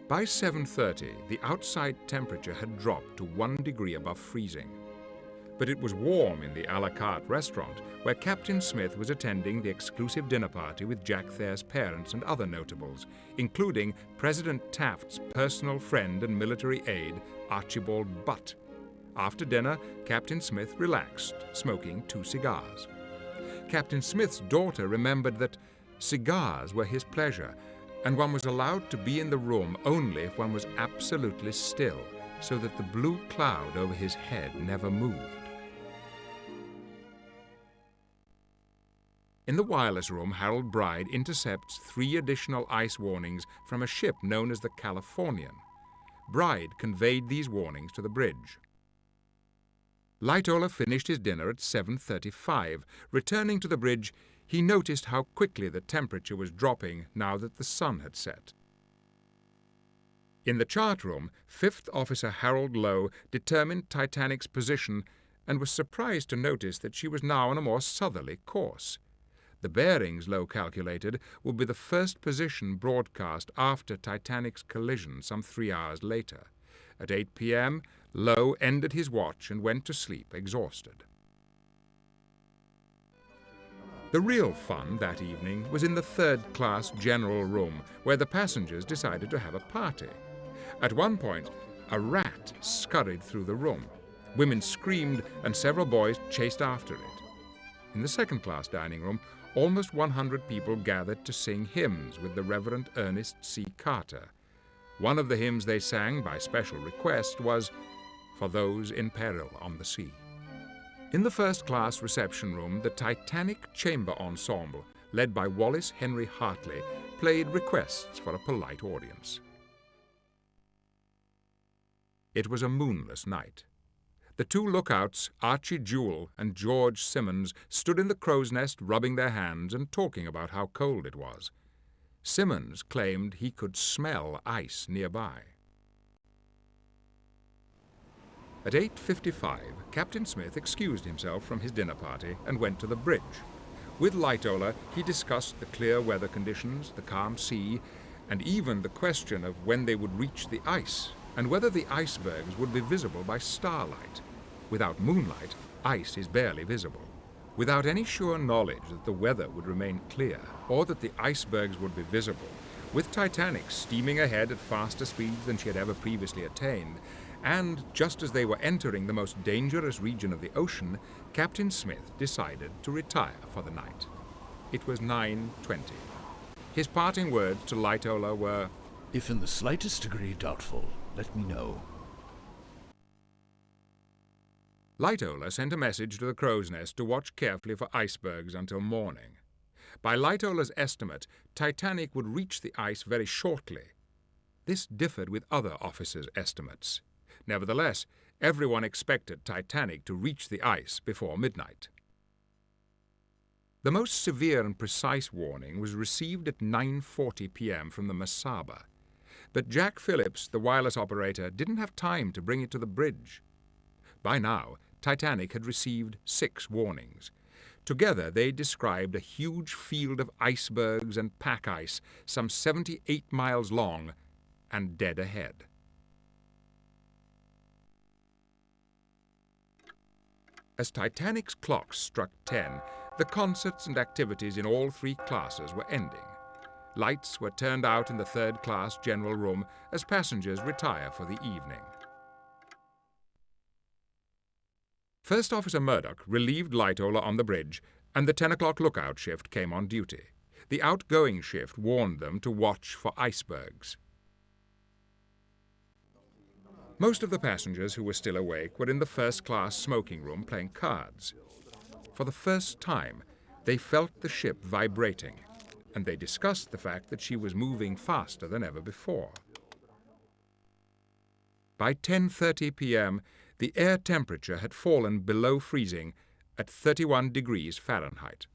By 7:30, the outside temperature had dropped to 1 degree above freezing. But it was warm in the a la carte restaurant, where Captain Smith was attending the exclusive dinner party with Jack Thayer's parents and other notables, including President Taft's personal friend and military aide, Archibald Butt. After dinner, Captain Smith relaxed, smoking 2 cigars. Captain Smith's daughter remembered that cigars were his pleasure, and one was allowed to be in the room only if one was absolutely still, so that the blue cloud over his head never moved. In the wireless room, Harold Bride intercepts 3 additional ice warnings from a ship known as the Californian. Bride conveyed these warnings to the bridge. Lightoller finished his dinner at 7:35. Returning to the bridge, he noticed how quickly the temperature was dropping now that the sun had set. In the chart room, 5th Officer Harold Lowe determined Titanic's position and was surprised to notice that she was now on a more southerly course. The bearings, Lowe calculated, would be the first position broadcast after Titanic's collision some 3 hours later. At 8 p.m., Lowe ended his watch and went to sleep, exhausted. The real fun that evening was in the 3rd-class general room, where the passengers decided to have a party. At one point, a rat scurried through the room. Women screamed, and several boys chased after it. In the 2nd-class dining room, almost 100 people gathered to sing hymns with the Reverend Ernest C. Carter. One of the hymns they sang by special request was "For Those in Peril on the Sea." In the 1st-class reception room, the Titanic Chamber Ensemble, led by Wallace Henry Hartley, played requests for a polite audience. It was a moonless night. The 2 lookouts, Archie Jewell and George Simmons, stood in the crow's nest rubbing their hands and talking about how cold it was. Simmons claimed he could smell ice nearby. At 8:55, Captain Smith excused himself from his dinner party and went to the bridge. With Lightoller, he discussed the clear weather conditions, the calm sea, and even the question of when they would reach the ice, and whether the icebergs would be visible by starlight. Without moonlight, ice is barely visible. Without any sure knowledge that the weather would remain clear, or that the icebergs would be visible, with Titanic steaming ahead at faster speeds than she had ever previously attained, and just as they were entering the most dangerous region of the ocean, Captain Smith decided to retire for the night. It was 9:20. His parting words to Lightoller were, If in the slightest degree doubtful, let me know. Lightoller sent a message to the crow's nest to watch carefully for icebergs until morning. By Lightoller's estimate, Titanic would reach the ice very shortly. This differed with other officers' estimates. Nevertheless, everyone expected Titanic to reach the ice before midnight. The most severe and precise warning was received at 9:40 p.m. from the Mesaba. But Jack Phillips, the wireless operator, didn't have time to bring it to the bridge. By now, Titanic had received 6 warnings. Together, they described a huge field of icebergs and pack ice, some 78 miles long, and dead ahead. As Titanic's clock struck 10, the concerts and activities in all 3 classes were ending. Lights were turned out in the 3rd-class general room as passengers retire for the evening. First Officer Murdoch relieved Lightoller on the bridge, and the 10 o'clock lookout shift came on duty. The outgoing shift warned them to watch for icebergs. Most of the passengers who were still awake were in the 1st-class smoking room playing cards. For the first time, they felt the ship vibrating, and they discussed the fact that she was moving faster than ever before. By 10:30 p.m., the air temperature had fallen below freezing at 31 degrees Fahrenheit.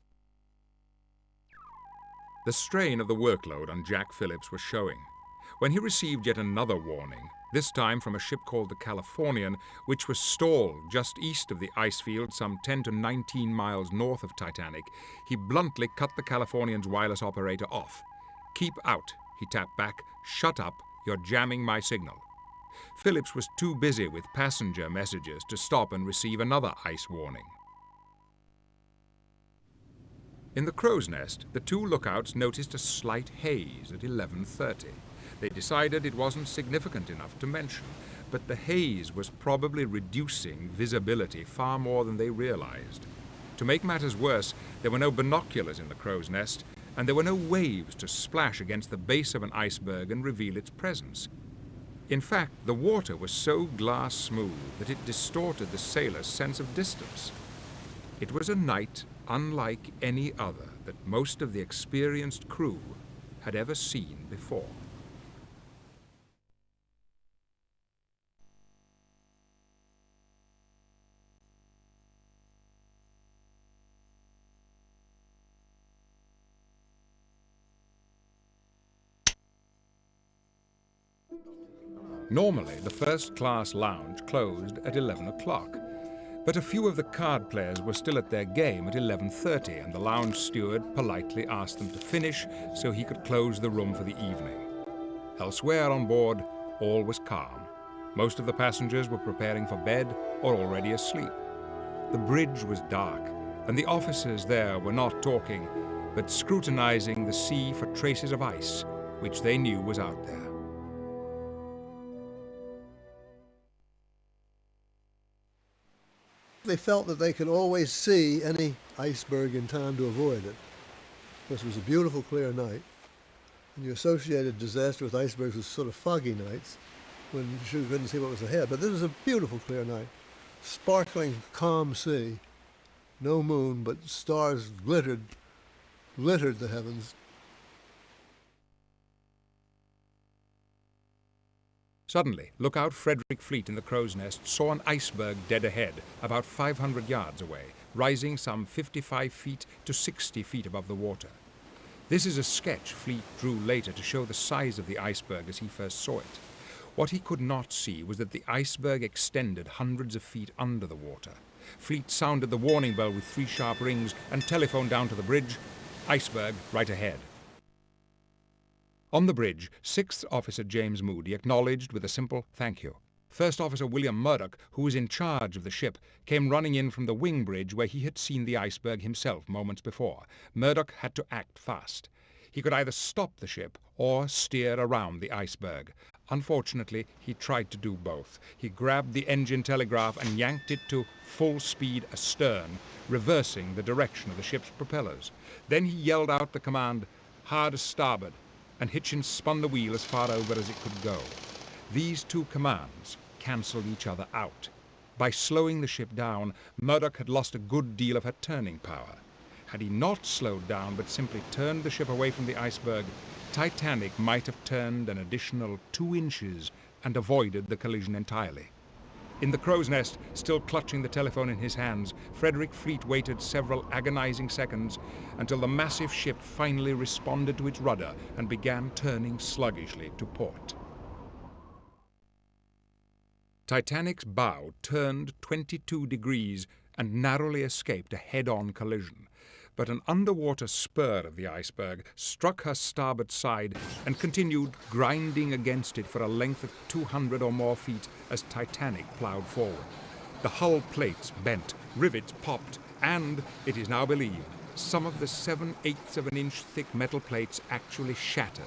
The strain of the workload on Jack Phillips was showing. When he received yet another warning, this time from a ship called the Californian, which was stalled just east of the ice field some 10 to 19 miles north of Titanic, he bluntly cut the Californian's wireless operator off. "Keep out," he tapped back. "Shut up, you're jamming my signal." Phillips was too busy with passenger messages to stop and receive another ice warning. In the crow's nest, the 2 lookouts noticed a slight haze at 11:30. They decided it wasn't significant enough to mention, but the haze was probably reducing visibility far more than they realized. To make matters worse, there were no binoculars in the crow's nest, and there were no waves to splash against the base of an iceberg and reveal its presence. In fact, the water was so glass smooth that it distorted the sailor's sense of distance. It was a night unlike any other that most of the experienced crew had ever seen before. Normally, the first-class lounge closed at 11 o'clock, but a few of the card players were still at their game at 11:30, and the lounge steward politely asked them to finish so he could close the room for the evening. Elsewhere on board, all was calm. Most of the passengers were preparing for bed or already asleep. The bridge was dark, and the officers there were not talking, but scrutinizing the sea for traces of ice, which they knew was out there. They felt that they could always see any iceberg in time to avoid it. This was a beautiful, clear night, and you associated disaster with icebergs with sort of foggy nights when you couldn't see what was ahead. But this was a beautiful, clear night, sparkling, calm sea, no moon, but stars littered the heavens. Suddenly, lookout Frederick Fleet in the crow's nest saw an iceberg dead ahead, about 500 yards away, rising some 55 feet to 60 feet above the water. This is a sketch Fleet drew later to show the size of the iceberg as he first saw it. What he could not see was that the iceberg extended hundreds of feet under the water. Fleet sounded the warning bell with 3 sharp rings and telephoned down to the bridge. Iceberg right ahead. On the bridge, 6th Officer James Moody acknowledged with a simple thank you. First Officer William Murdoch, who was in charge of the ship, came running in from the wing bridge where he had seen the iceberg himself moments before. Murdoch had to act fast. He could either stop the ship or steer around the iceberg. Unfortunately, he tried to do both. He grabbed the engine telegraph and yanked it to full speed astern, reversing the direction of the ship's propellers. Then he yelled out the command, "Hard starboard," and Hitchens spun the wheel as far over as it could go. These two commands cancelled each other out. By slowing the ship down, Murdoch had lost a good deal of her turning power. Had he not slowed down but simply turned the ship away from the iceberg, Titanic might have turned an additional 2 inches and avoided the collision entirely. In the crow's nest, still clutching the telephone in his hands, Frederick Fleet waited several agonizing seconds until the massive ship finally responded to its rudder and began turning sluggishly to port. Titanic's bow turned 22 degrees and narrowly escaped a head-on collision, but an underwater spur of the iceberg struck her starboard side and continued grinding against it for a length of 200 or more feet as Titanic plowed forward. The hull plates bent, rivets popped, and, it is now believed, some of the 7/8 of an inch thick metal plates actually shattered.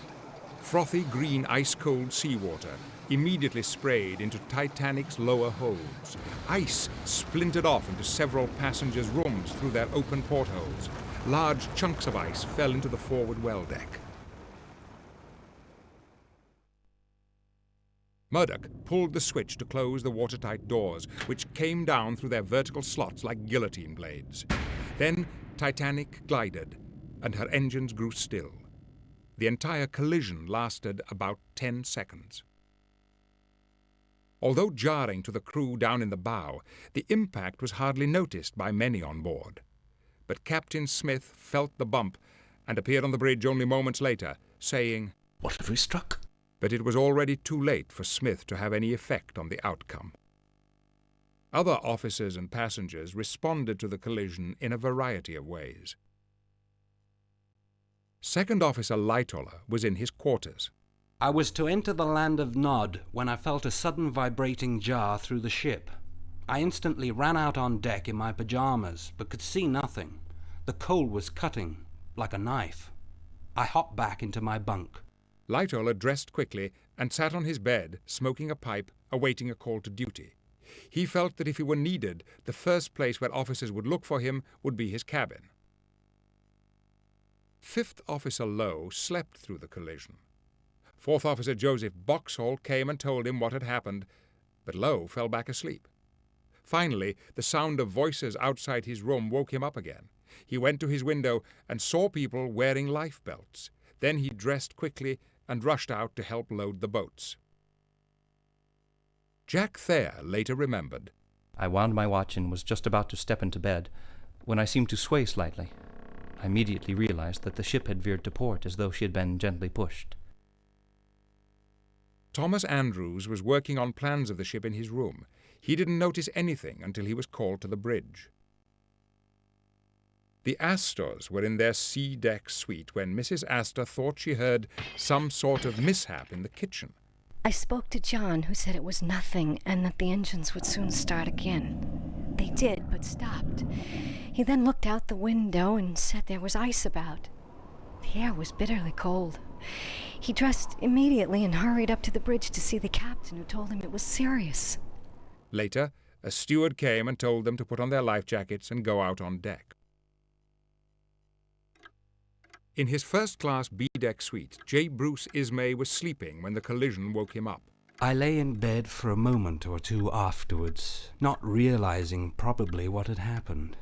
Frothy green ice-cold seawater immediately sprayed into Titanic's lower holds. Ice splintered off into several passengers' rooms through their open portholes. Large chunks of ice fell into the forward well deck. Murdoch pulled the switch to close the watertight doors, which came down through their vertical slots like guillotine blades. Then Titanic glided, and her engines grew still. The entire collision lasted about 10 seconds. Although jarring to the crew down in the bow, the impact was hardly noticed by many on board. But Captain Smith felt the bump and appeared on the bridge only moments later, saying, "What have we struck?" But it was already too late for Smith to have any effect on the outcome. Other officers and passengers responded to the collision in a variety of ways. Second Officer Lightoller was in his quarters. I was to enter the land of Nod when I felt a sudden vibrating jar through the ship. I instantly ran out on deck in my pajamas, but could see nothing. The cold was cutting, like a knife. I hopped back into my bunk. Lightoller dressed quickly, and sat on his bed, smoking a pipe, awaiting a call to duty. He felt that if he were needed, the first place where officers would look for him would be his cabin. Fifth Officer Lowe slept through the collision. Fourth Officer Joseph Boxhall came and told him what had happened, but Lowe fell back asleep. Finally, the sound of voices outside his room woke him up again. He went to his window and saw people wearing lifebelts. Then he dressed quickly and rushed out to help load the boats. Jack Thayer later remembered, I wound my watch and was just about to step into bed when I seemed to sway slightly. I immediately realized that the ship had veered to port as though she had been gently pushed. Thomas Andrews was working on plans of the ship in his room. He didn't notice anything until he was called to the bridge. The Astors were in their sea-deck suite when Mrs. Astor thought she heard some sort of mishap in the kitchen. I spoke to John, who said it was nothing and that the engines would soon start again. They did, but stopped. He then looked out the window and said there was ice about. The air was bitterly cold. He dressed immediately and hurried up to the bridge to see the captain, who told him it was serious. Later, a steward came and told them to put on their life jackets and go out on deck. In his first-class B-deck suite, J. Bruce Ismay was sleeping when the collision woke him up. I lay in bed for a moment or two afterwards, not realizing probably what had happened.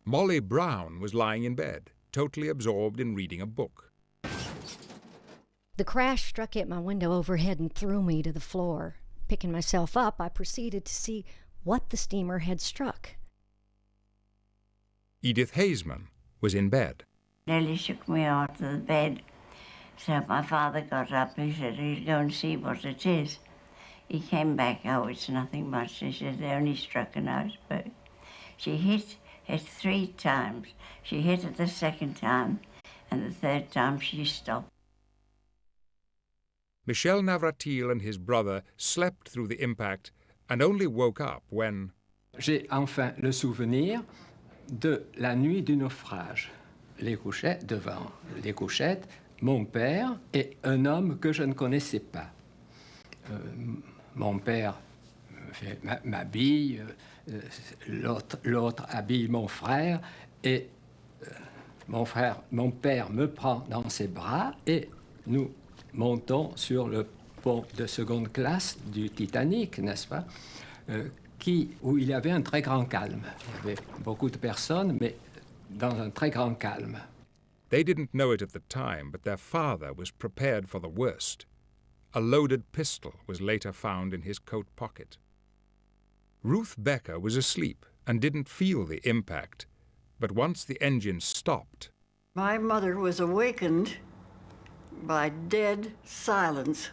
Molly Brown was lying in bed, totally absorbed in reading a book. The crash struck at my window overhead and threw me to the floor. Picking myself up, I proceeded to see what the steamer had struck. Edith Haseman was in bed. Nearly shook me out of the bed. So my father got up. He said he'd go and see what it is. He came back. Oh, it's nothing much. He said they only struck an iceberg. She hit it 3 times. She hit it the second time, and the third time she stopped. Michel Navratil and his brother slept through the impact and only woke up when... J'ai enfin le souvenir de la nuit du naufrage. Les couchettes, devant les couchettes, mon père et un homme que je ne connaissais pas. Mon père m'habille, l'autre habille mon frère, et mon père me prend dans ses bras et nous montons sur le pont de seconde classe du Titanic, n'est-ce pas, où il y avait un très grand calme. Il y avait beaucoup de personnes, mais dans un très grand calme. They didn't know it at the time, but their father was prepared for the worst. A loaded pistol was later found in his coat pocket. Ruth Becker was asleep and didn't feel the impact, but once the engine stopped... My mother was awakened by dead silence.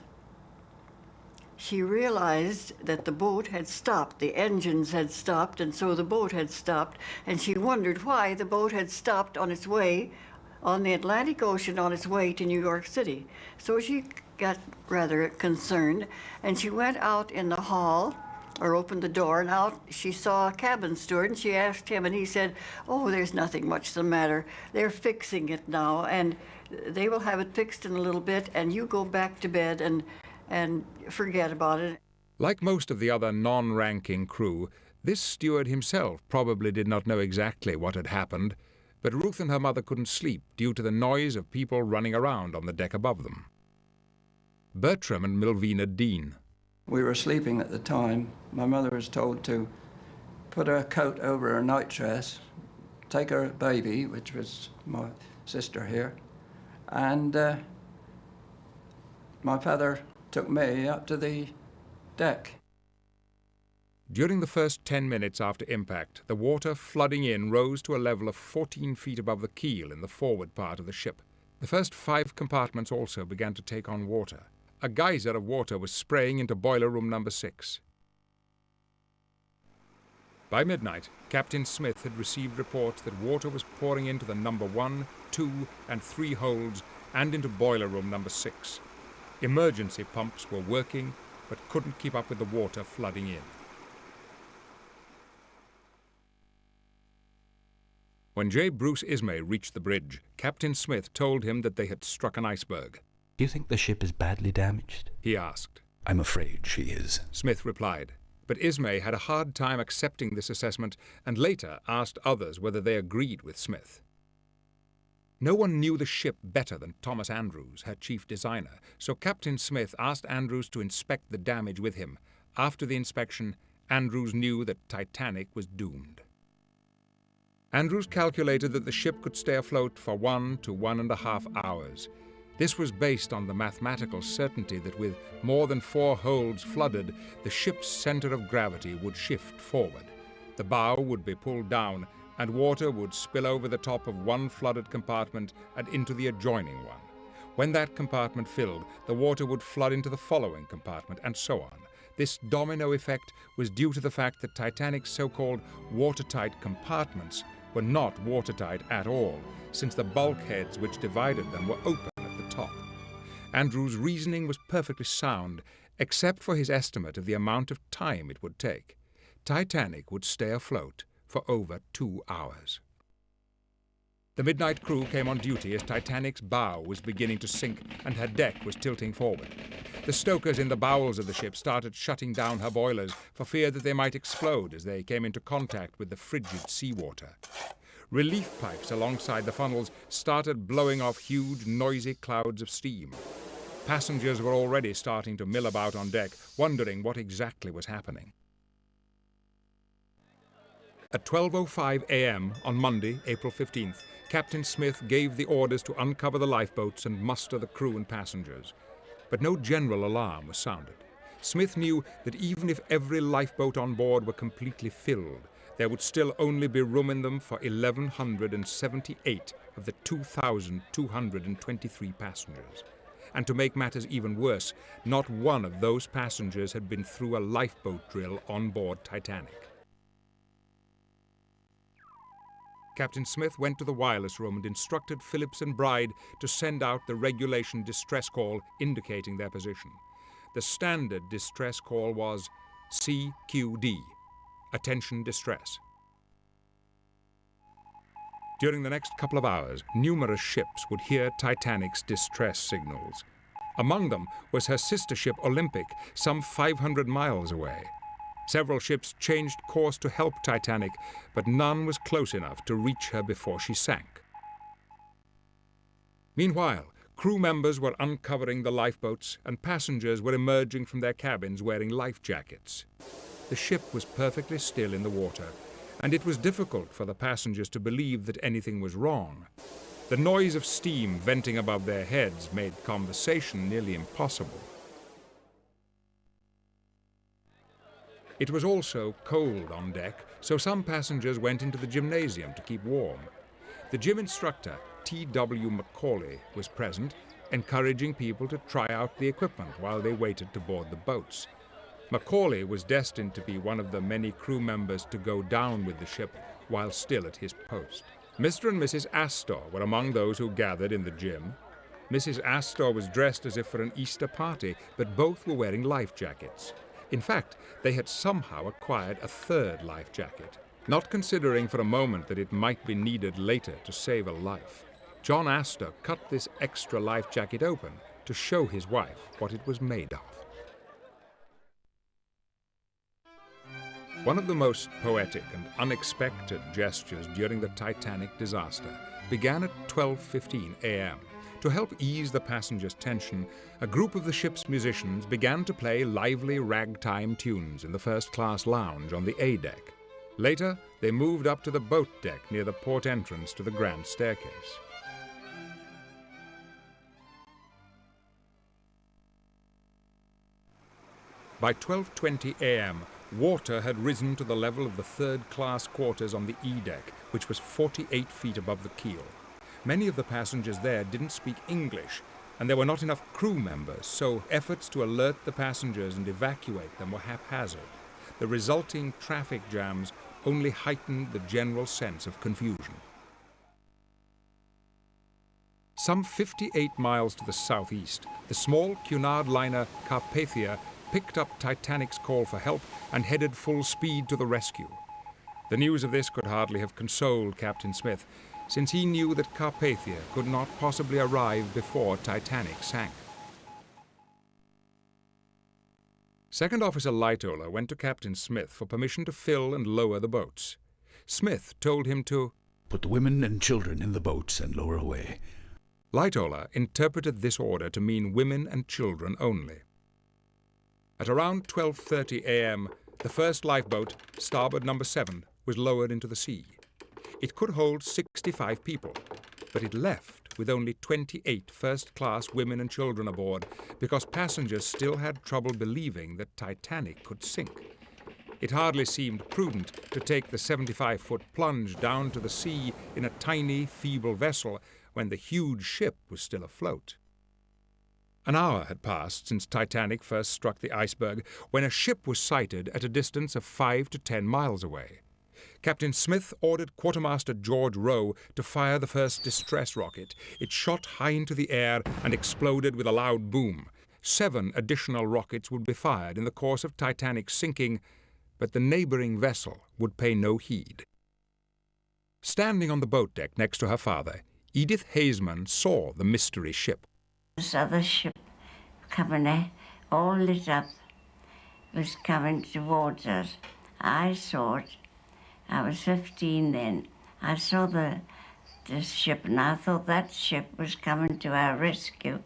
She realized that the boat had stopped, the engines had stopped, and so the boat had stopped, and she wondered why the boat had stopped on its way on the Atlantic Ocean on its way to New York City. So she got rather concerned, and she went out in the hall, or opened the door, and out she saw a cabin steward, and she asked him, and he said, "Oh, there's nothing much the matter. They're fixing it now, and they will have it fixed in a little bit, and you go back to bed and forget about it." Like most of the other non-ranking crew, this steward himself probably did not know exactly what had happened, but Ruth and her mother couldn't sleep due to the noise of people running around on the deck above them. Bertram and Milvina Dean. We were sleeping at the time. My mother was told to put her coat over her nightdress, take her baby, which was my sister here, and my father took me up to the deck. During the first 10 minutes after impact, the water flooding in rose to a level of 14 feet above the keel in the forward part of the ship. The first 5 compartments also began to take on water. A geyser of water was spraying into boiler room number 6. By midnight, Captain Smith had received reports that water was pouring into the number 1, 2, and 3 holds and into boiler room number 6. Emergency pumps were working, but couldn't keep up with the water flooding in. When J. Bruce Ismay reached the bridge, Captain Smith told him that they had struck an iceberg. Do you think the ship is badly damaged? He asked. I'm afraid she is. Smith replied. But Ismay had a hard time accepting this assessment and later asked others whether they agreed with Smith. No one knew the ship better than Thomas Andrews, her chief designer, so Captain Smith asked Andrews to inspect the damage with him. After the inspection, Andrews knew that Titanic was doomed. Andrews calculated that the ship could stay afloat for 1 to 1.5 hours. This was based on the mathematical certainty that with more than 4 holds flooded, the ship's center of gravity would shift forward. The bow would be pulled down, and water would spill over the top of one flooded compartment and into the adjoining one. When that compartment filled, the water would flood into the following compartment, and so on. This domino effect was due to the fact that Titanic's so-called watertight compartments were not watertight at all, since the bulkheads which divided them were open at the top. Andrews' reasoning was perfectly sound, except for his estimate of the amount of time it would take. Titanic would stay afloat for over 2 hours. The midnight crew came on duty as Titanic's bow was beginning to sink and her deck was tilting forward. The stokers in the bowels of the ship started shutting down her boilers for fear that they might explode as they came into contact with the frigid seawater. Relief pipes alongside the funnels started blowing off huge, noisy clouds of steam. Passengers were already starting to mill about on deck, wondering what exactly was happening. At 12:05 a.m. on Monday, April 15th, Captain Smith gave the orders to uncover the lifeboats and muster the crew and passengers. But no general alarm was sounded. Smith knew that even if every lifeboat on board were completely filled, there would still only be room in them for 1,178 of the 2,223 passengers. And to make matters even worse, not one of those passengers had been through a lifeboat drill on board Titanic. Captain Smith went to the wireless room and instructed Phillips and Bride to send out the regulation distress call indicating their position. The standard distress call was CQD, Attention Distress. During the next couple of hours, numerous ships would hear Titanic's distress signals. Among them was her sister ship Olympic, some 500 miles away. Several ships changed course to help Titanic, but none was close enough to reach her before she sank. Meanwhile, crew members were uncovering the lifeboats and passengers were emerging from their cabins wearing life jackets. The ship was perfectly still in the water, and it was difficult for the passengers to believe that anything was wrong. The noise of steam venting above their heads made conversation nearly impossible. It was also cold on deck, so some passengers went into the gymnasium to keep warm. The gym instructor, T.W. Macaulay, was present, encouraging people to try out the equipment while they waited to board the boats. Macaulay was destined to be one of the many crew members to go down with the ship while still at his post. Mr. and Mrs. Astor were among those who gathered in the gym. Mrs. Astor was dressed as if for an Easter party, but both were wearing life jackets. In fact, they had somehow acquired a third life jacket, not considering for a moment that it might be needed later to save a life. John Astor cut this extra life jacket open to show his wife what it was made of. One of the most poetic and unexpected gestures during the Titanic disaster began at 12:15 a.m. To help ease the passengers' tension, a group of the ship's musicians began to play lively ragtime tunes in the first-class lounge on the A deck. Later, they moved up to the boat deck near the port entrance to the grand staircase. By 12:20 a.m., water had risen to the level of the third-class quarters on the E deck, which was 48 feet above the keel. Many of the passengers there didn't speak English, and there were not enough crew members, so efforts to alert the passengers and evacuate them were haphazard. The resulting traffic jams only heightened the general sense of confusion. Some 58 miles to the southeast, the small Cunard liner Carpathia picked up Titanic's call for help and headed full speed to the rescue. The news of this could hardly have consoled Captain Smith, since he knew that Carpathia could not possibly arrive before Titanic sank. Second Officer Lightoller went to Captain Smith for permission to fill and lower the boats. Smith told him to put the women and children in the boats and lower away. Lightoller interpreted this order to mean women and children only. At around 12:30 a.m., the first lifeboat, starboard number 7, was lowered into the sea. It could hold 65 people, but it left with only 28 first-class women and children aboard because passengers still had trouble believing that Titanic could sink. It hardly seemed prudent to take the 75-foot plunge down to the sea in a tiny, feeble vessel when the huge ship was still afloat. An hour had passed since Titanic first struck the iceberg when a ship was sighted at a distance of 5 to 10 miles away. Captain Smith ordered Quartermaster George Rowe to fire the first distress rocket. It shot high into the air and exploded with a loud boom. 7 additional rockets would be fired in the course of Titanic's sinking, but the neighboring vessel would pay no heed. Standing on the boat deck next to her father, Edith Haseman saw the mystery ship. This other ship coming there, all lit up, was coming towards us. I saw it. I was 15 then. I saw this ship and I thought that ship was coming to our rescue.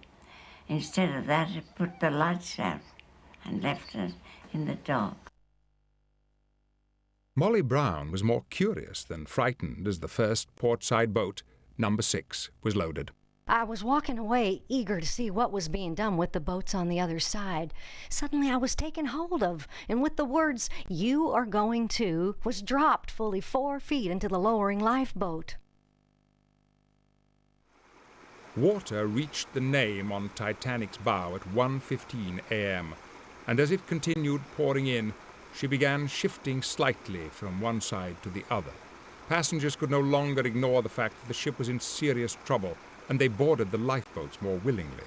Instead of that, it put the lights out and left us in the dark. Molly Brown was more curious than frightened as the first portside boat, number 6, was loaded. I was walking away, eager to see what was being done with the boats on the other side. Suddenly I was taken hold of, and with the words, "You are going to," was dropped fully 4 feet into the lowering lifeboat. Water reached the name on Titanic's bow at 1:15 a.m., and as it continued pouring in, she began shifting slightly from one side to the other. Passengers could no longer ignore the fact that the ship was in serious trouble, and they boarded the lifeboats more willingly.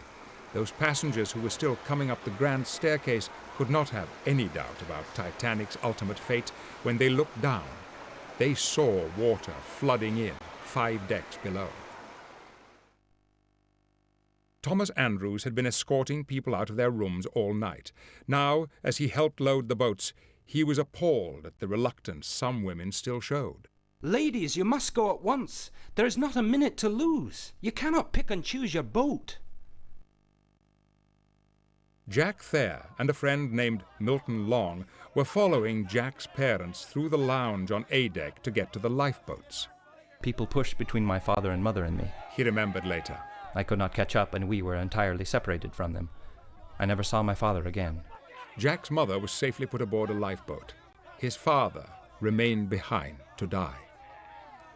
Those passengers who were still coming up the grand staircase could not have any doubt about Titanic's ultimate fate when they looked down. They saw water flooding in 5 decks below. Thomas Andrews had been escorting people out of their rooms all night. Now, as he helped load the boats, he was appalled at the reluctance some women still showed. Ladies, you must go at once. There is not a minute to lose. You cannot pick and choose your boat. Jack Thayer and a friend named Milton Long were following Jack's parents through the lounge on A deck to get to the lifeboats. People pushed between my father and mother and me. He remembered later. I could not catch up, and we were entirely separated from them. I never saw my father again. Jack's mother was safely put aboard a lifeboat. His father remained behind to die.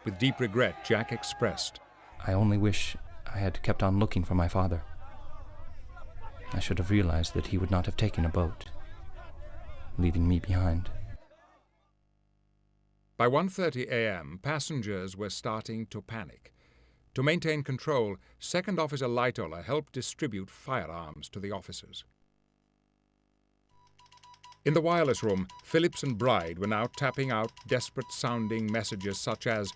With deep regret, Jack expressed, I only wish I had kept on looking for my father. I should have realized that he would not have taken a boat, leaving me behind. By 1:30 a.m., passengers were starting to panic. To maintain control, Second Officer Lightoller helped distribute firearms to the officers. In the wireless room, Phillips and Bride were now tapping out desperate-sounding messages such as,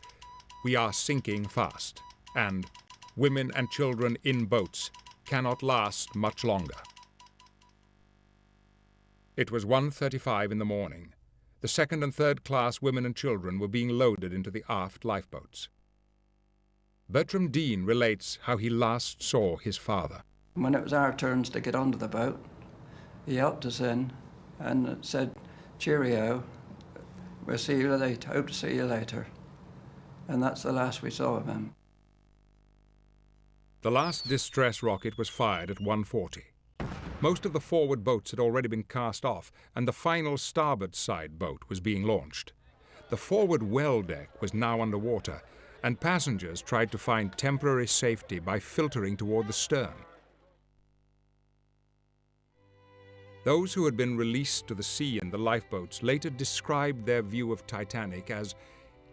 "We are sinking fast," and "Women and children in boats cannot last much longer." It was 1:35 in the morning. The second and third class women and children were being loaded into the aft lifeboats. Bertram Dean relates how he last saw his father. When it was our turns to get onto the boat, he helped us in and said, "Cheerio, we'll see you later, hope to see you later." And that's the last we saw of him. The last distress rocket was fired at 1:40. Most of the forward boats had already been cast off, and the final starboard side boat was being launched. The forward well deck was now under water, and passengers tried to find temporary safety by filtering toward the stern. Those who had been released to the sea in the lifeboats later described their view of Titanic as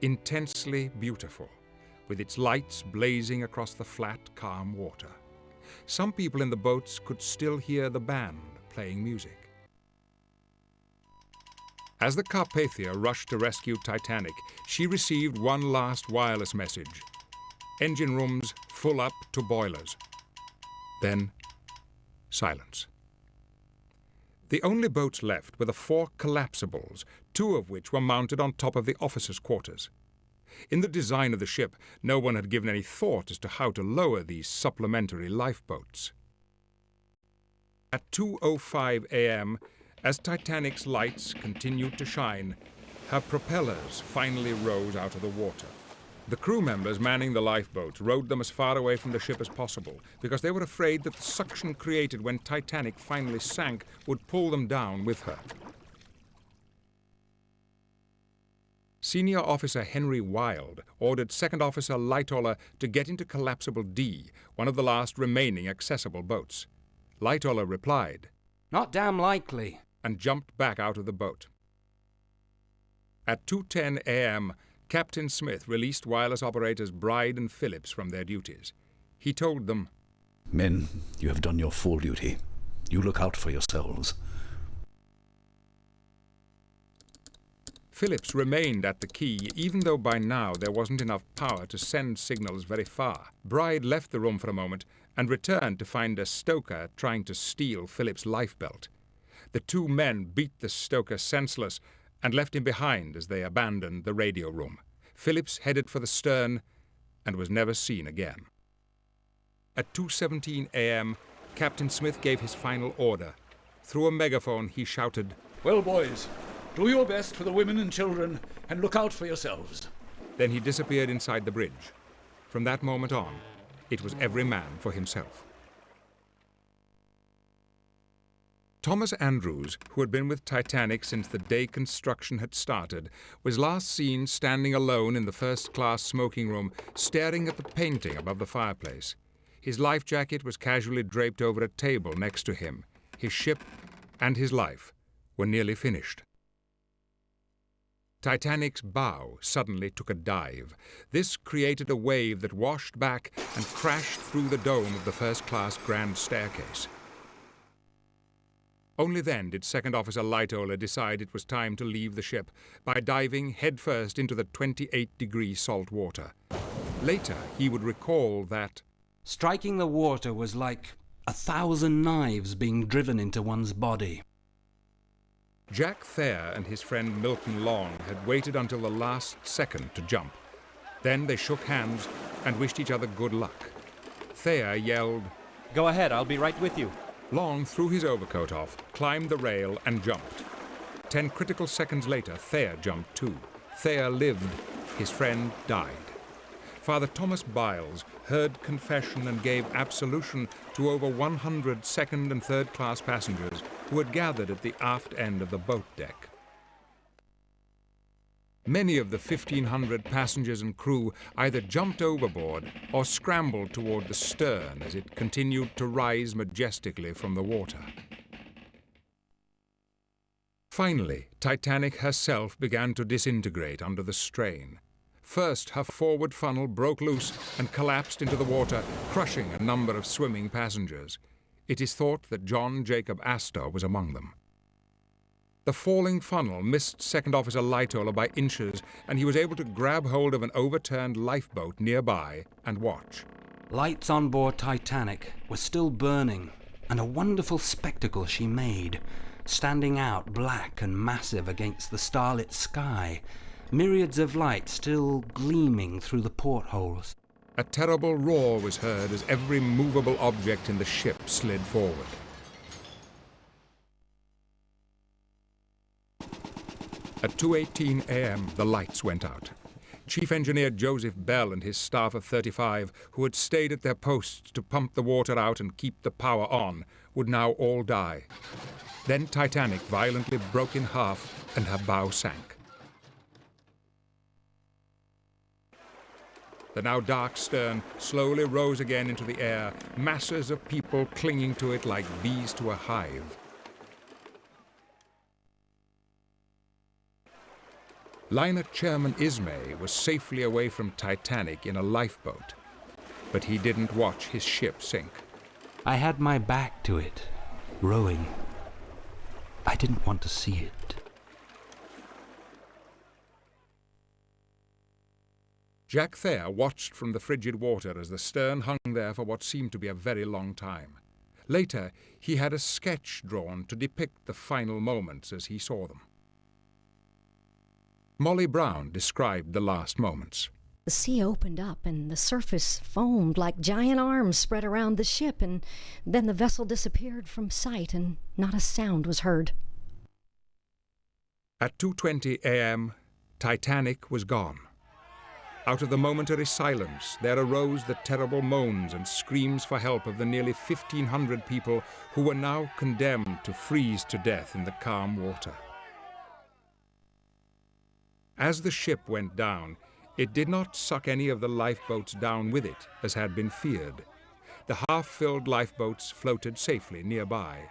intensely beautiful, with its lights blazing across the flat, calm water. Some people in the boats could still hear the band playing music. As the Carpathia rushed to rescue Titanic, she received one last wireless message. Engine rooms full up to boilers. Then, silence. The only boats left were the 4 collapsibles, 2 of which were mounted on top of the officers' quarters. In the design of the ship, no one had given any thought as to how to lower these supplementary lifeboats. At 2:05 a.m., as Titanic's lights continued to shine, her propellers finally rose out of the water. The crew members manning the lifeboats rowed them as far away from the ship as possible because they were afraid that the suction created when Titanic finally sank would pull them down with her. Senior Officer Henry Wilde ordered Second Officer Lightoller to get into Collapsible D, one of the last remaining accessible boats. Lightoller replied, "Not damn likely," and jumped back out of the boat. At 2:10 a.m., Captain Smith released wireless operators Bride and Phillips from their duties. He told them, Men, you have done your full duty. You look out for yourselves. Phillips remained at the key, even though by now there wasn't enough power to send signals very far. Bride left the room for a moment and returned to find a stoker trying to steal Phillips' lifebelt. The 2 men beat the stoker senseless and left him behind as they abandoned the radio room. Phillips headed for the stern and was never seen again. At 2:17 a.m., Captain Smith gave his final order. Through a megaphone, he shouted, Well, boys, do your best for the women and children, and look out for yourselves. Then he disappeared inside the bridge. From that moment on, it was every man for himself. Thomas Andrews, who had been with Titanic since the day construction had started, was last seen standing alone in the first-class smoking room, staring at the painting above the fireplace. His life jacket was casually draped over a table next to him. His ship and his life were nearly finished. Titanic's bow suddenly took a dive. This created a wave that washed back and crashed through the dome of the first-class grand staircase. Only then did Second Officer Lightoller decide it was time to leave the ship by diving headfirst into the 28-degree salt water. Later, he would recall that striking the water was like 1,000 knives being driven into one's body. Jack Thayer and his friend Milton Long had waited until the last second to jump. Then they shook hands and wished each other good luck. Thayer yelled, "Go ahead, I'll be right with you." Long threw his overcoat off, climbed the rail, and jumped. 10 critical seconds later, Thayer jumped too. Thayer lived. His friend died. Father Thomas Biles heard confession and gave absolution to over 100 second and third-class passengers who had gathered at the aft end of the boat deck. Many of the 1,500 passengers and crew either jumped overboard or scrambled toward the stern as it continued to rise majestically from the water. Finally, Titanic herself began to disintegrate under the strain. First, her forward funnel broke loose and collapsed into the water, crushing a number of swimming passengers. It is thought that John Jacob Astor was among them. The falling funnel missed Second Officer Lightoller by inches, and he was able to grab hold of an overturned lifeboat nearby and watch. Lights on board Titanic were still burning, and a wonderful spectacle she made, standing out black and massive against the starlit sky, myriads of light still gleaming through the portholes. A terrible roar was heard as every movable object in the ship slid forward. At 2:18 a.m., the lights went out. Chief Engineer Joseph Bell and his staff of 35, who had stayed at their posts to pump the water out and keep the power on, would now all die. Then Titanic violently broke in half and her bow sank. The now dark stern slowly rose again into the air, masses of people clinging to it like bees to a hive. Liner Chairman Ismay was safely away from Titanic in a lifeboat, but he didn't watch his ship sink. I had my back to it, rowing. I didn't want to see it. Jack Thayer watched from the frigid water as the stern hung there for what seemed to be a very long time. Later, he had a sketch drawn to depict the final moments as he saw them. Molly Brown described the last moments. The sea opened up and the surface foamed like giant arms spread around the ship, and then the vessel disappeared from sight and not a sound was heard. At 2:20 a.m., Titanic was gone. Out of the momentary silence, there arose the terrible moans and screams for help of the nearly 1,500 people who were now condemned to freeze to death in the calm water. As the ship went down, it did not suck any of the lifeboats down with it, as had been feared. The half-filled lifeboats floated safely nearby.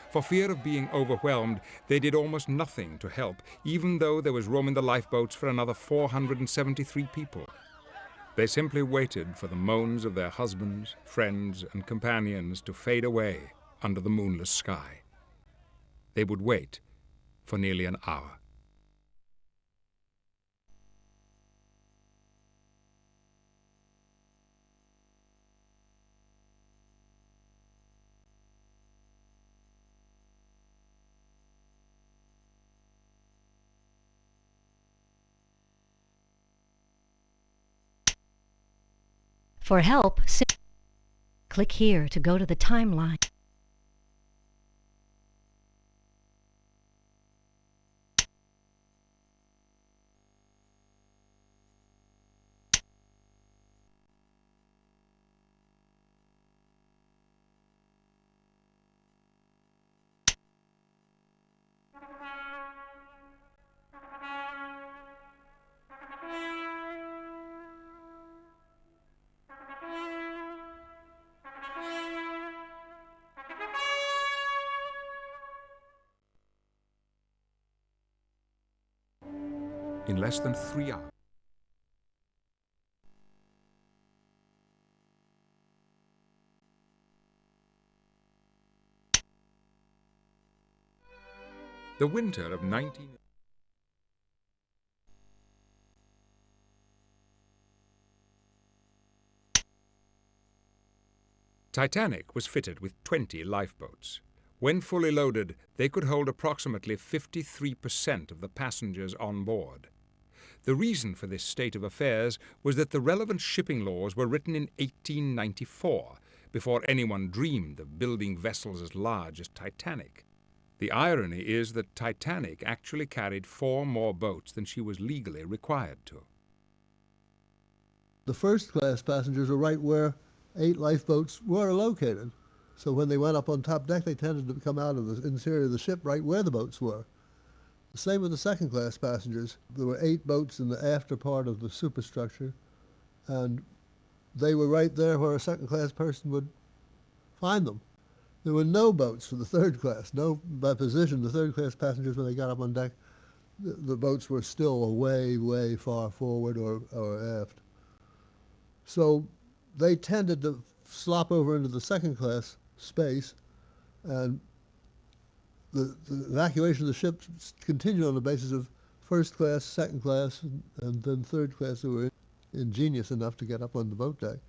For fear of being overwhelmed, they did almost nothing to help, even though there was room in the lifeboats for another 473 people. They simply waited for the moans of their husbands, friends, and companions to fade away under the moonless sky. They would wait for nearly an hour. For help, click here to go to the timeline. In less than 3 hours. The winter of 19... Titanic was fitted with 20 lifeboats. When fully loaded, they could hold approximately 53% of the passengers on board. The reason for this state of affairs was that the relevant shipping laws were written in 1894, before anyone dreamed of building vessels as large as Titanic. The irony is that Titanic actually carried 4 more boats than she was legally required to. The first-class passengers were right where 8 lifeboats were located. So when they went up on top deck, they tended to come out of the interior of the ship right where the boats were. The same with the second-class passengers. There were 8 boats in the after part of the superstructure, and they were right there where a second-class person would find them. There were no boats for the third class. No, by position, the third-class passengers, when they got up on deck, the boats were still way, way far forward or aft. So they tended to slop over into the second-class space, and the evacuation of the ship continued on the basis of first class, second class, and then third class who were ingenious enough to get up on the boat deck.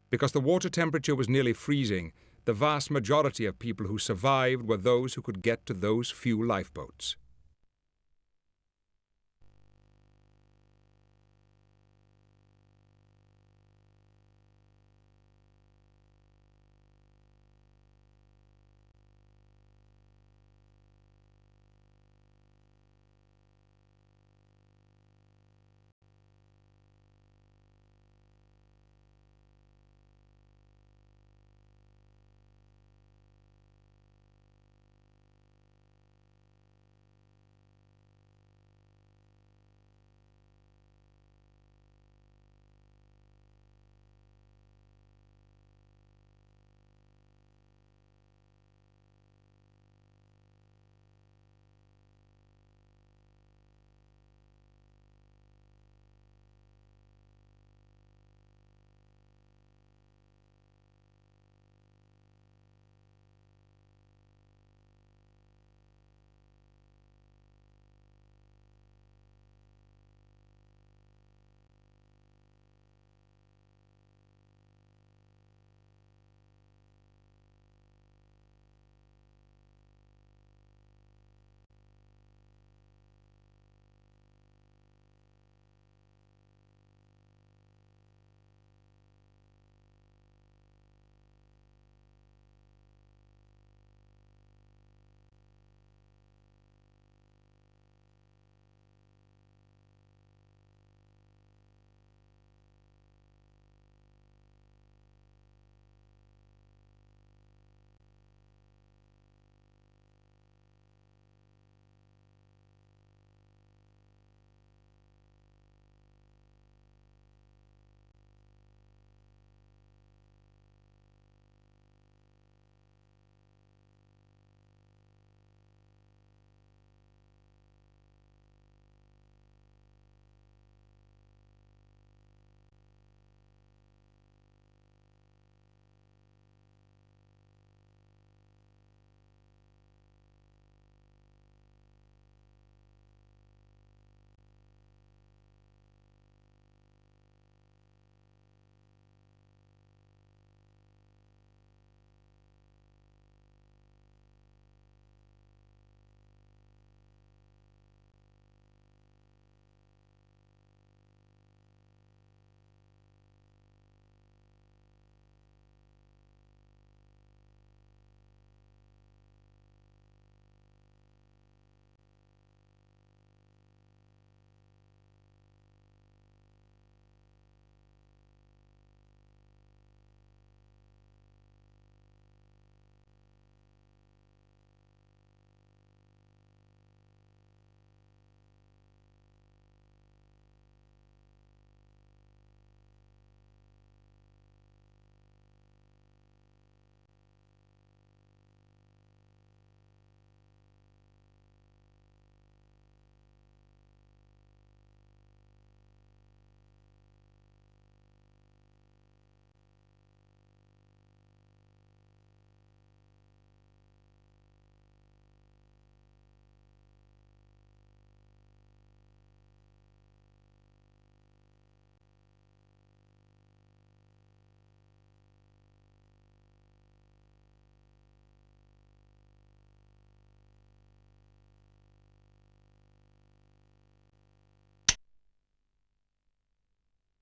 Because the water temperature was nearly freezing, the vast majority of people who survived were those who could get to those few lifeboats.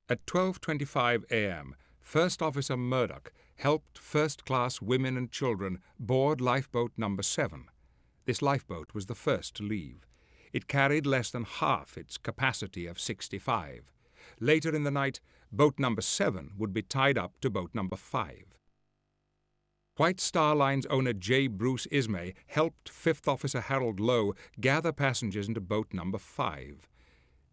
At 12:25 a.m., First Officer Murdoch helped first-class women and children board lifeboat number 7. This lifeboat was the first to leave. It carried less than half its capacity of 65. Later in the night, boat number 7 would be tied up to boat number 5. White Star Line's owner J. Bruce Ismay helped Fifth Officer Harold Lowe gather passengers into boat number 5.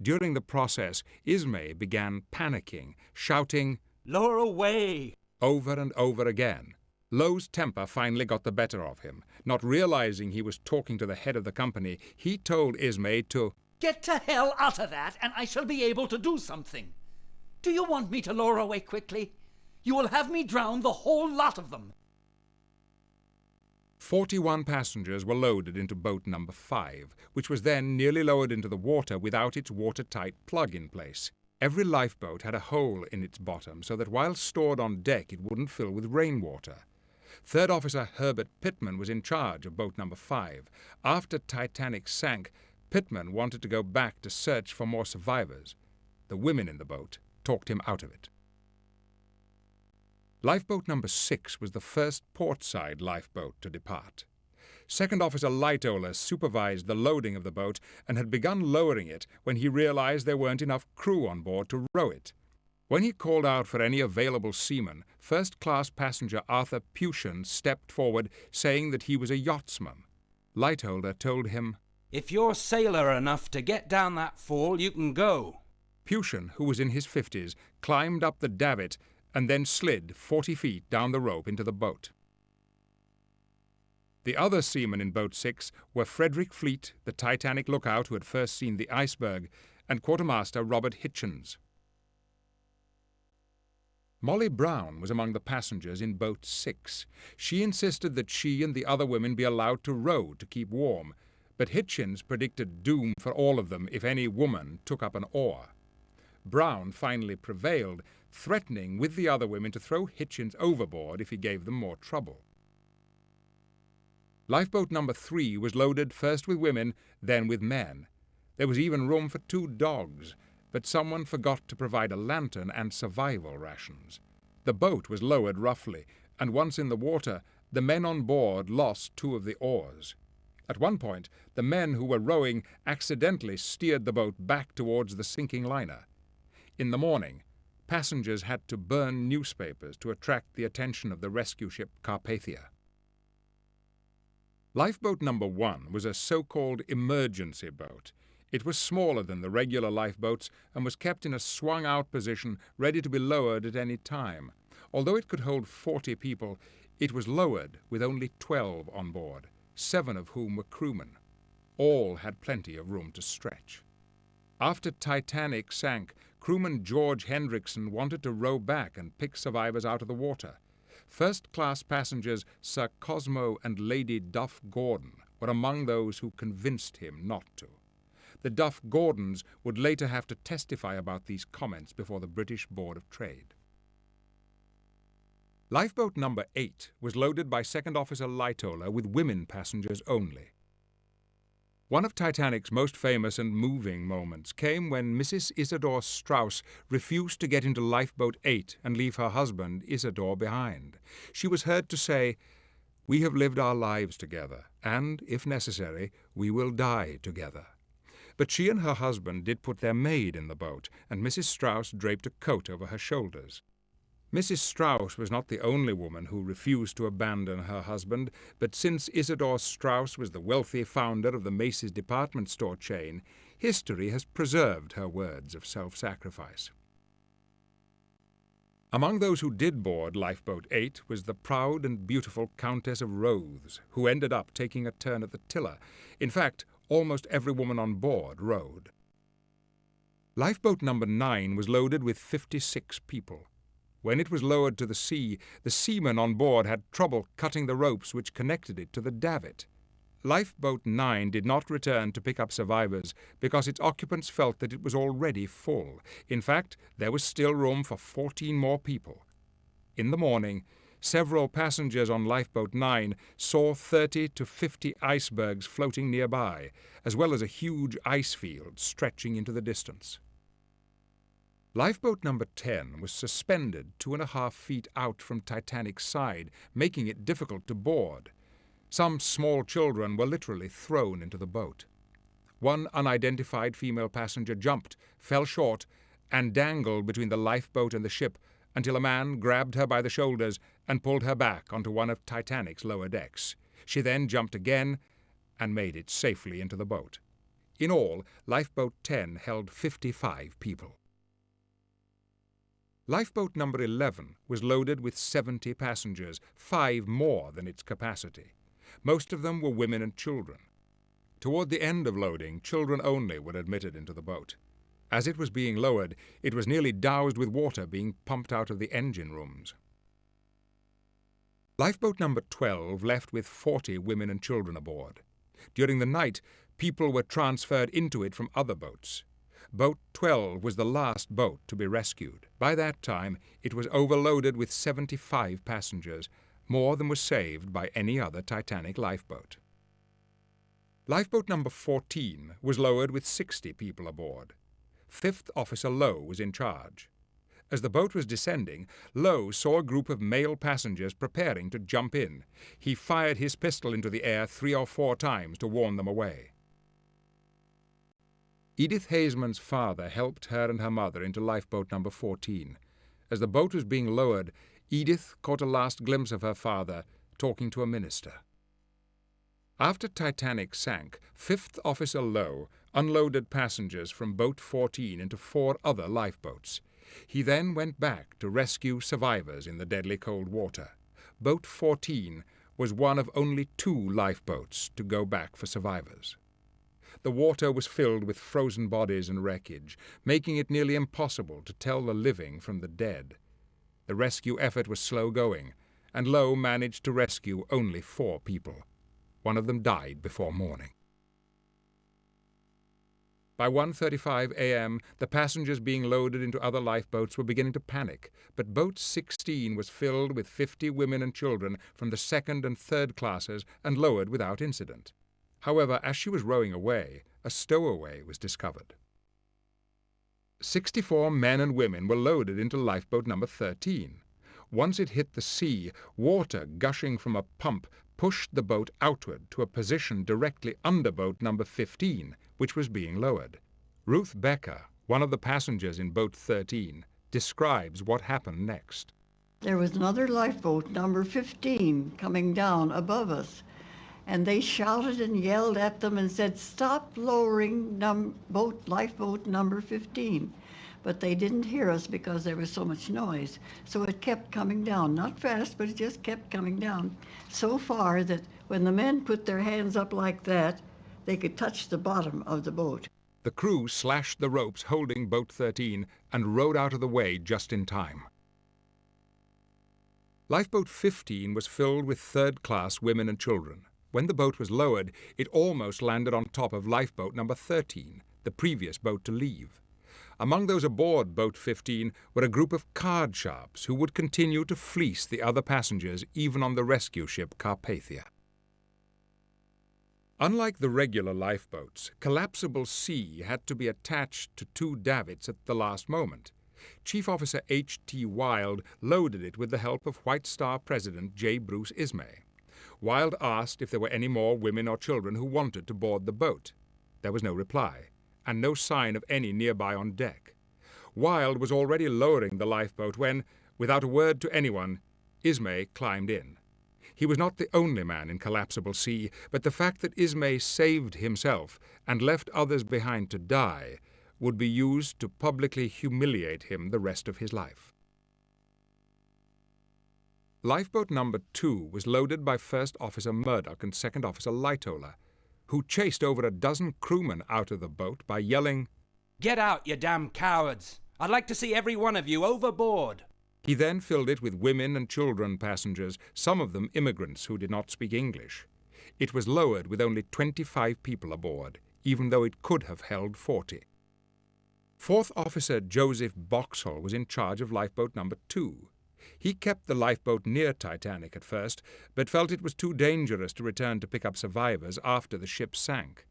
During the process, Ismay began panicking, shouting, "Lower away!" over and over again. Lowe's temper finally got the better of him. Not realizing he was talking to the head of the company, he told Ismay to Get to hell out of that, and I shall be able to do something. Do you want me to lower away quickly? You will have me drown the whole lot of them. 41 passengers were loaded into boat number 5, which was then nearly lowered into the water without its watertight plug in place. Every lifeboat had a hole in its bottom so that while stored on deck it wouldn't fill with rainwater. Third Officer Herbert Pittman was in charge of boat number 5. After Titanic sank, Pittman wanted to go back to search for more survivors. The women in the boat talked him out of it. Lifeboat number 6 was the first portside lifeboat to depart. Second Officer Lightoller supervised the loading of the boat and had begun lowering it when he realized there weren't enough crew on board to row it. When he called out for any available seamen, first-class passenger Arthur Pushen stepped forward, saying that he was a yachtsman. Lightoller told him, "If you're sailor enough to get down that fall, you can go." Pushen, who was in his 50s, climbed up the davit and then slid 40 feet down the rope into the boat. The other seamen in Boat 6 were Frederick Fleet, the Titanic lookout who had first seen the iceberg, and Quartermaster Robert Hitchens. Molly Brown was among the passengers in Boat 6. She insisted that she and the other women be allowed to row to keep warm, but Hitchens predicted doom for all of them if any woman took up an oar. Brown finally prevailed, threatening with the other women to throw Hitchens overboard if he gave them more trouble. Lifeboat number 3 was loaded first with women, then with men. There was even room for 2 dogs, but someone forgot to provide a lantern and survival rations. The boat was lowered roughly, and once in the water, the men on board lost 2 of the oars. At one point, the men who were rowing accidentally steered the boat back towards the sinking liner. In the morning, passengers had to burn newspapers to attract the attention of the rescue ship Carpathia. Lifeboat number 1 was a so-called emergency boat. It was smaller than the regular lifeboats and was kept in a swung-out position ready to be lowered at any time. Although it could hold 40 people, it was lowered with only 12 on board, 7 of whom were crewmen. All had plenty of room to stretch. After Titanic sank, crewman George Hendrickson wanted to row back and pick survivors out of the water. First-class passengers Sir Cosmo and Lady Duff Gordon were among those who convinced him not to. The Duff Gordons would later have to testify about these comments before the British Board of Trade. Lifeboat number 8 was loaded by Second Officer Lightoller with women passengers only. One of Titanic's most famous and moving moments came when Mrs. Isidore Strauss refused to get into Lifeboat 8 and leave her husband, Isidore, behind. She was heard to say, "We have lived our lives together, and, if necessary, we will die together." But she and her husband did put their maid in the boat, and Mrs. Strauss draped a coat over her shoulders. Mrs. Strauss was not the only woman who refused to abandon her husband, but since Isidore Strauss was the wealthy founder of the Macy's department store chain, history has preserved her words of self-sacrifice. Among those who did board Lifeboat 8 was the proud and beautiful Countess of Rothes, who ended up taking a turn at the tiller. In fact, almost every woman on board rowed. Lifeboat number 9 was loaded with 56 people. When it was lowered to the sea, the seamen on board had trouble cutting the ropes which connected it to the davit. Lifeboat 9 did not return to pick up survivors because its occupants felt that it was already full. In fact, there was still room for 14 more people. In the morning, several passengers on Lifeboat 9 saw 30 to 50 icebergs floating nearby, as well as a huge ice field stretching into the distance. Lifeboat number 10 was suspended 2.5 feet out from Titanic's side, making it difficult to board. Some small children were literally thrown into the boat. One unidentified female passenger jumped, fell short, and dangled between the lifeboat and the ship until a man grabbed her by the shoulders and pulled her back onto one of Titanic's lower decks. She then jumped again and made it safely into the boat. In all, Lifeboat 10 held 55 people. Lifeboat number 11 was loaded with 70 passengers, 5 more than its capacity. Most of them were women and children. Toward the end of loading, children only were admitted into the boat. As it was being lowered, it was nearly doused with water being pumped out of the engine rooms. Lifeboat number 12 left with 40 women and children aboard. During the night, people were transferred into it from other boats. Boat 12 was the last boat to be rescued. By that time, it was overloaded with 75 passengers, more than was saved by any other Titanic lifeboat. Lifeboat number 14 was lowered with 60 people aboard. 5th Officer Lowe was in charge. As the boat was descending, Lowe saw a group of male passengers preparing to jump in. He fired his pistol into the air 3 or 4 times to warn them away. Edith Haseman's father helped her and her mother into lifeboat number 14. As the boat was being lowered, Edith caught a last glimpse of her father talking to a minister. After Titanic sank, 5th Officer Lowe unloaded passengers from Boat 14 into 4 other lifeboats. He then went back to rescue survivors in the deadly cold water. Boat 14 was one of only 2 lifeboats to go back for survivors. The water was filled with frozen bodies and wreckage, making it nearly impossible to tell the living from the dead. The rescue effort was slow going, and Lowe managed to rescue only 4 people. One of them died before morning. By 1:35 a.m., the passengers being loaded into other lifeboats were beginning to panic, but Boat 16 was filled with 50 women and children from the 2nd and 3rd classes and lowered without incident. However, as she was rowing away, a stowaway was discovered. 64 men and women were loaded into lifeboat number 13. Once it hit the sea, water gushing from a pump pushed the boat outward to a position directly under boat number 15, which was being lowered. Ruth Becker, one of the passengers in boat 13, describes what happened next. There was another lifeboat, number 15, coming down above us. And they shouted and yelled at them and said, "Stop lowering lifeboat number 15." But they didn't hear us because there was so much noise. So it kept coming down, not fast, but it just kept coming down. So far that when the men put their hands up like that, they could touch the bottom of the boat. The crew slashed the ropes holding boat 13 and rowed out of the way just in time. Lifeboat 15 was filled with 3rd-class women and children. When the boat was lowered, it almost landed on top of lifeboat number 13, the previous boat to leave. Among those aboard Boat 15 were a group of card sharps who would continue to fleece the other passengers even on the rescue ship Carpathia. Unlike the regular lifeboats, Collapsible C had to be attached to 2 davits at the last moment. Chief Officer H.T. Wilde loaded it with the help of White Star President J. Bruce Ismay. Wilde asked if there were any more women or children who wanted to board the boat. There was no reply, and no sign of any nearby on deck. Wilde was already lowering the lifeboat when, without a word to anyone, Ismay climbed in. He was not the only man in Collapsible C, but the fact that Ismay saved himself and left others behind to die would be used to publicly humiliate him the rest of his life. Lifeboat number 2 was loaded by 1st Officer Murdoch and 2nd Officer Lightoller, who chased over a dozen crewmen out of the boat by yelling, "Get out, you damn cowards! I'd like to see every one of you overboard!" He then filled it with women and children passengers, some of them immigrants who did not speak English. It was lowered with only 25 people aboard, even though it could have held 40. 4th Officer Joseph Boxall was in charge of lifeboat number 2. He kept the lifeboat near Titanic at first, but felt it was too dangerous to return to pick up survivors after the ship sank.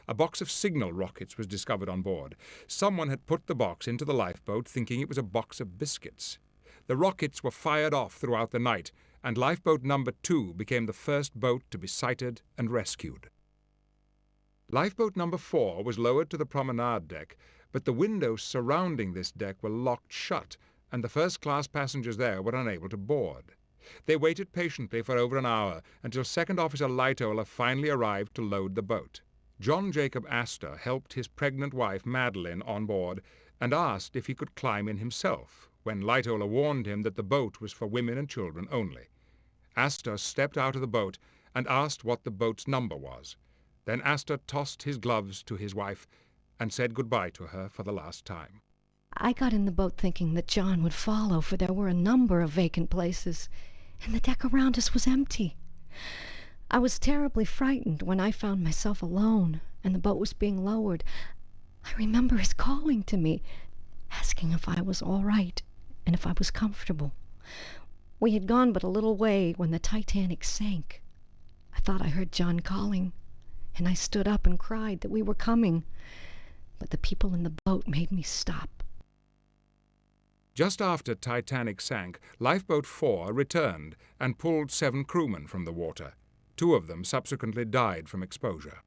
a box of signal rockets was discovered on board. Someone had put the box into the lifeboat thinking it was a box of biscuits. The rockets were fired off throughout the night, and lifeboat number 2 became the first boat to be sighted and rescued. Lifeboat number 4 was lowered to the promenade deck, but the windows surrounding this deck were locked shut, and the first-class passengers there were unable to board. They waited patiently for over an hour until Second Officer Lightoller finally arrived to load the boat. John Jacob Astor helped his pregnant wife Madeline on board and asked if he could climb in himself, when Lightoller warned him that the boat was for women and children only. Astor stepped out of the boat and asked what the boat's number was. Then Astor tossed his gloves to his wife and said goodbye to her for the last time. I got in the boat thinking that John would follow, for there were a number of vacant places, and the deck around us was empty. I was terribly frightened when I found myself alone and the boat was being lowered. I remember his calling to me, asking if I was all right and if I was comfortable. We had gone but a little way when the Titanic sank. I thought I heard John calling, and I stood up and cried that we were coming, but the people in the boat made me stop. Just after Titanic sank, Lifeboat 4 returned and pulled 7 crewmen from the water. 2 of them subsequently died from exposure.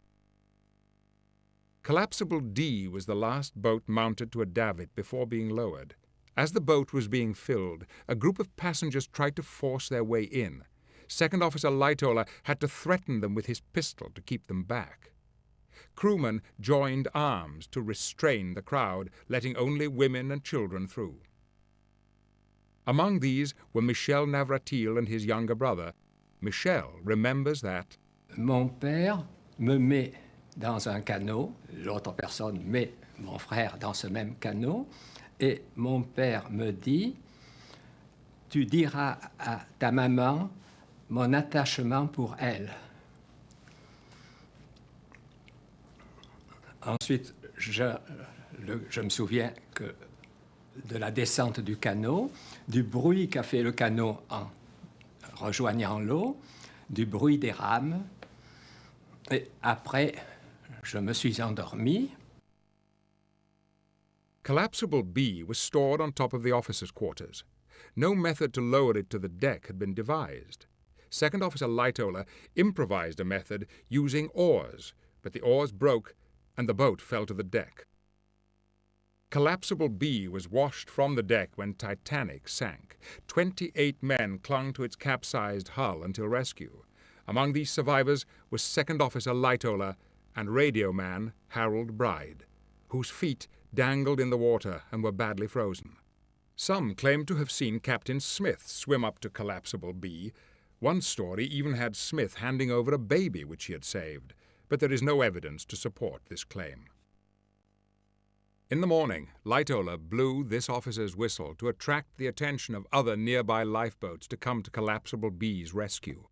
Collapsible D was the last boat mounted to a davit before being lowered. As the boat was being filled, a group of passengers tried to force their way in. Second Officer Lightoller had to threaten them with his pistol to keep them back. Crewmen joined arms to restrain the crowd, letting only women and children through. Among these were Michel Navratil and his younger brother. Michel remembers that Mon père me met dans un canot, l'autre personne met mon frère dans ce même canot, et mon père me dit, tu diras à ta maman mon attachement pour elle. Ensuite, je me souviens que de la descente du canot, du bruit qu'a fait le canot en rejoignant l'eau, du bruit des rames, et après, je me suis endormi. Collapsible B was stored on top of the officers' quarters. No method to lower it to the deck had been devised. Second Officer Lightoller improvised a method using oars, but the oars broke and the boat fell to the deck. Collapsible B was washed from the deck when Titanic sank. 28 men clung to its capsized hull until rescue. Among these survivors was Second Officer Lightoller and radio man Harold Bride, whose feet dangled in the water and were badly frozen. Some claimed to have seen Captain Smith swim up to Collapsible B. One story even had Smith handing over a baby which he had saved, but there is no evidence to support this claim. In the morning, Lightoller blew this officer's whistle to attract the attention of other nearby lifeboats to come to Collapsible B's rescue.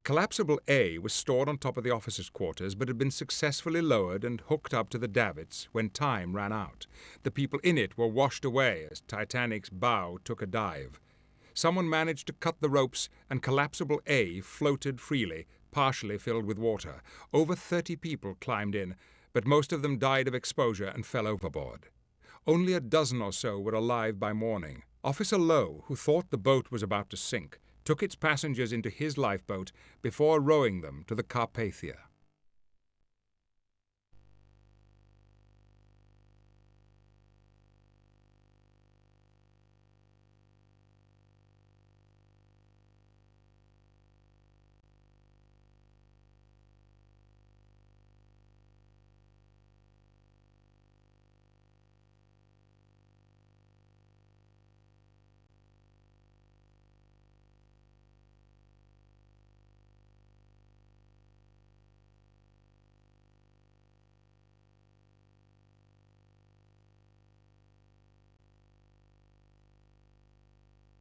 Collapsible A was stored on top of the officers' quarters but had been successfully lowered and hooked up to the davits when time ran out. The people in it were washed away as Titanic's bow took a dive. Someone managed to cut the ropes and Collapsible A floated freely, partially filled with water. Over 30 people climbed in, but most of them died of exposure and fell overboard. Only a dozen or so were alive by morning. Officer Lowe, who thought the boat was about to sink, took its passengers into his lifeboat before rowing them to the Carpathia.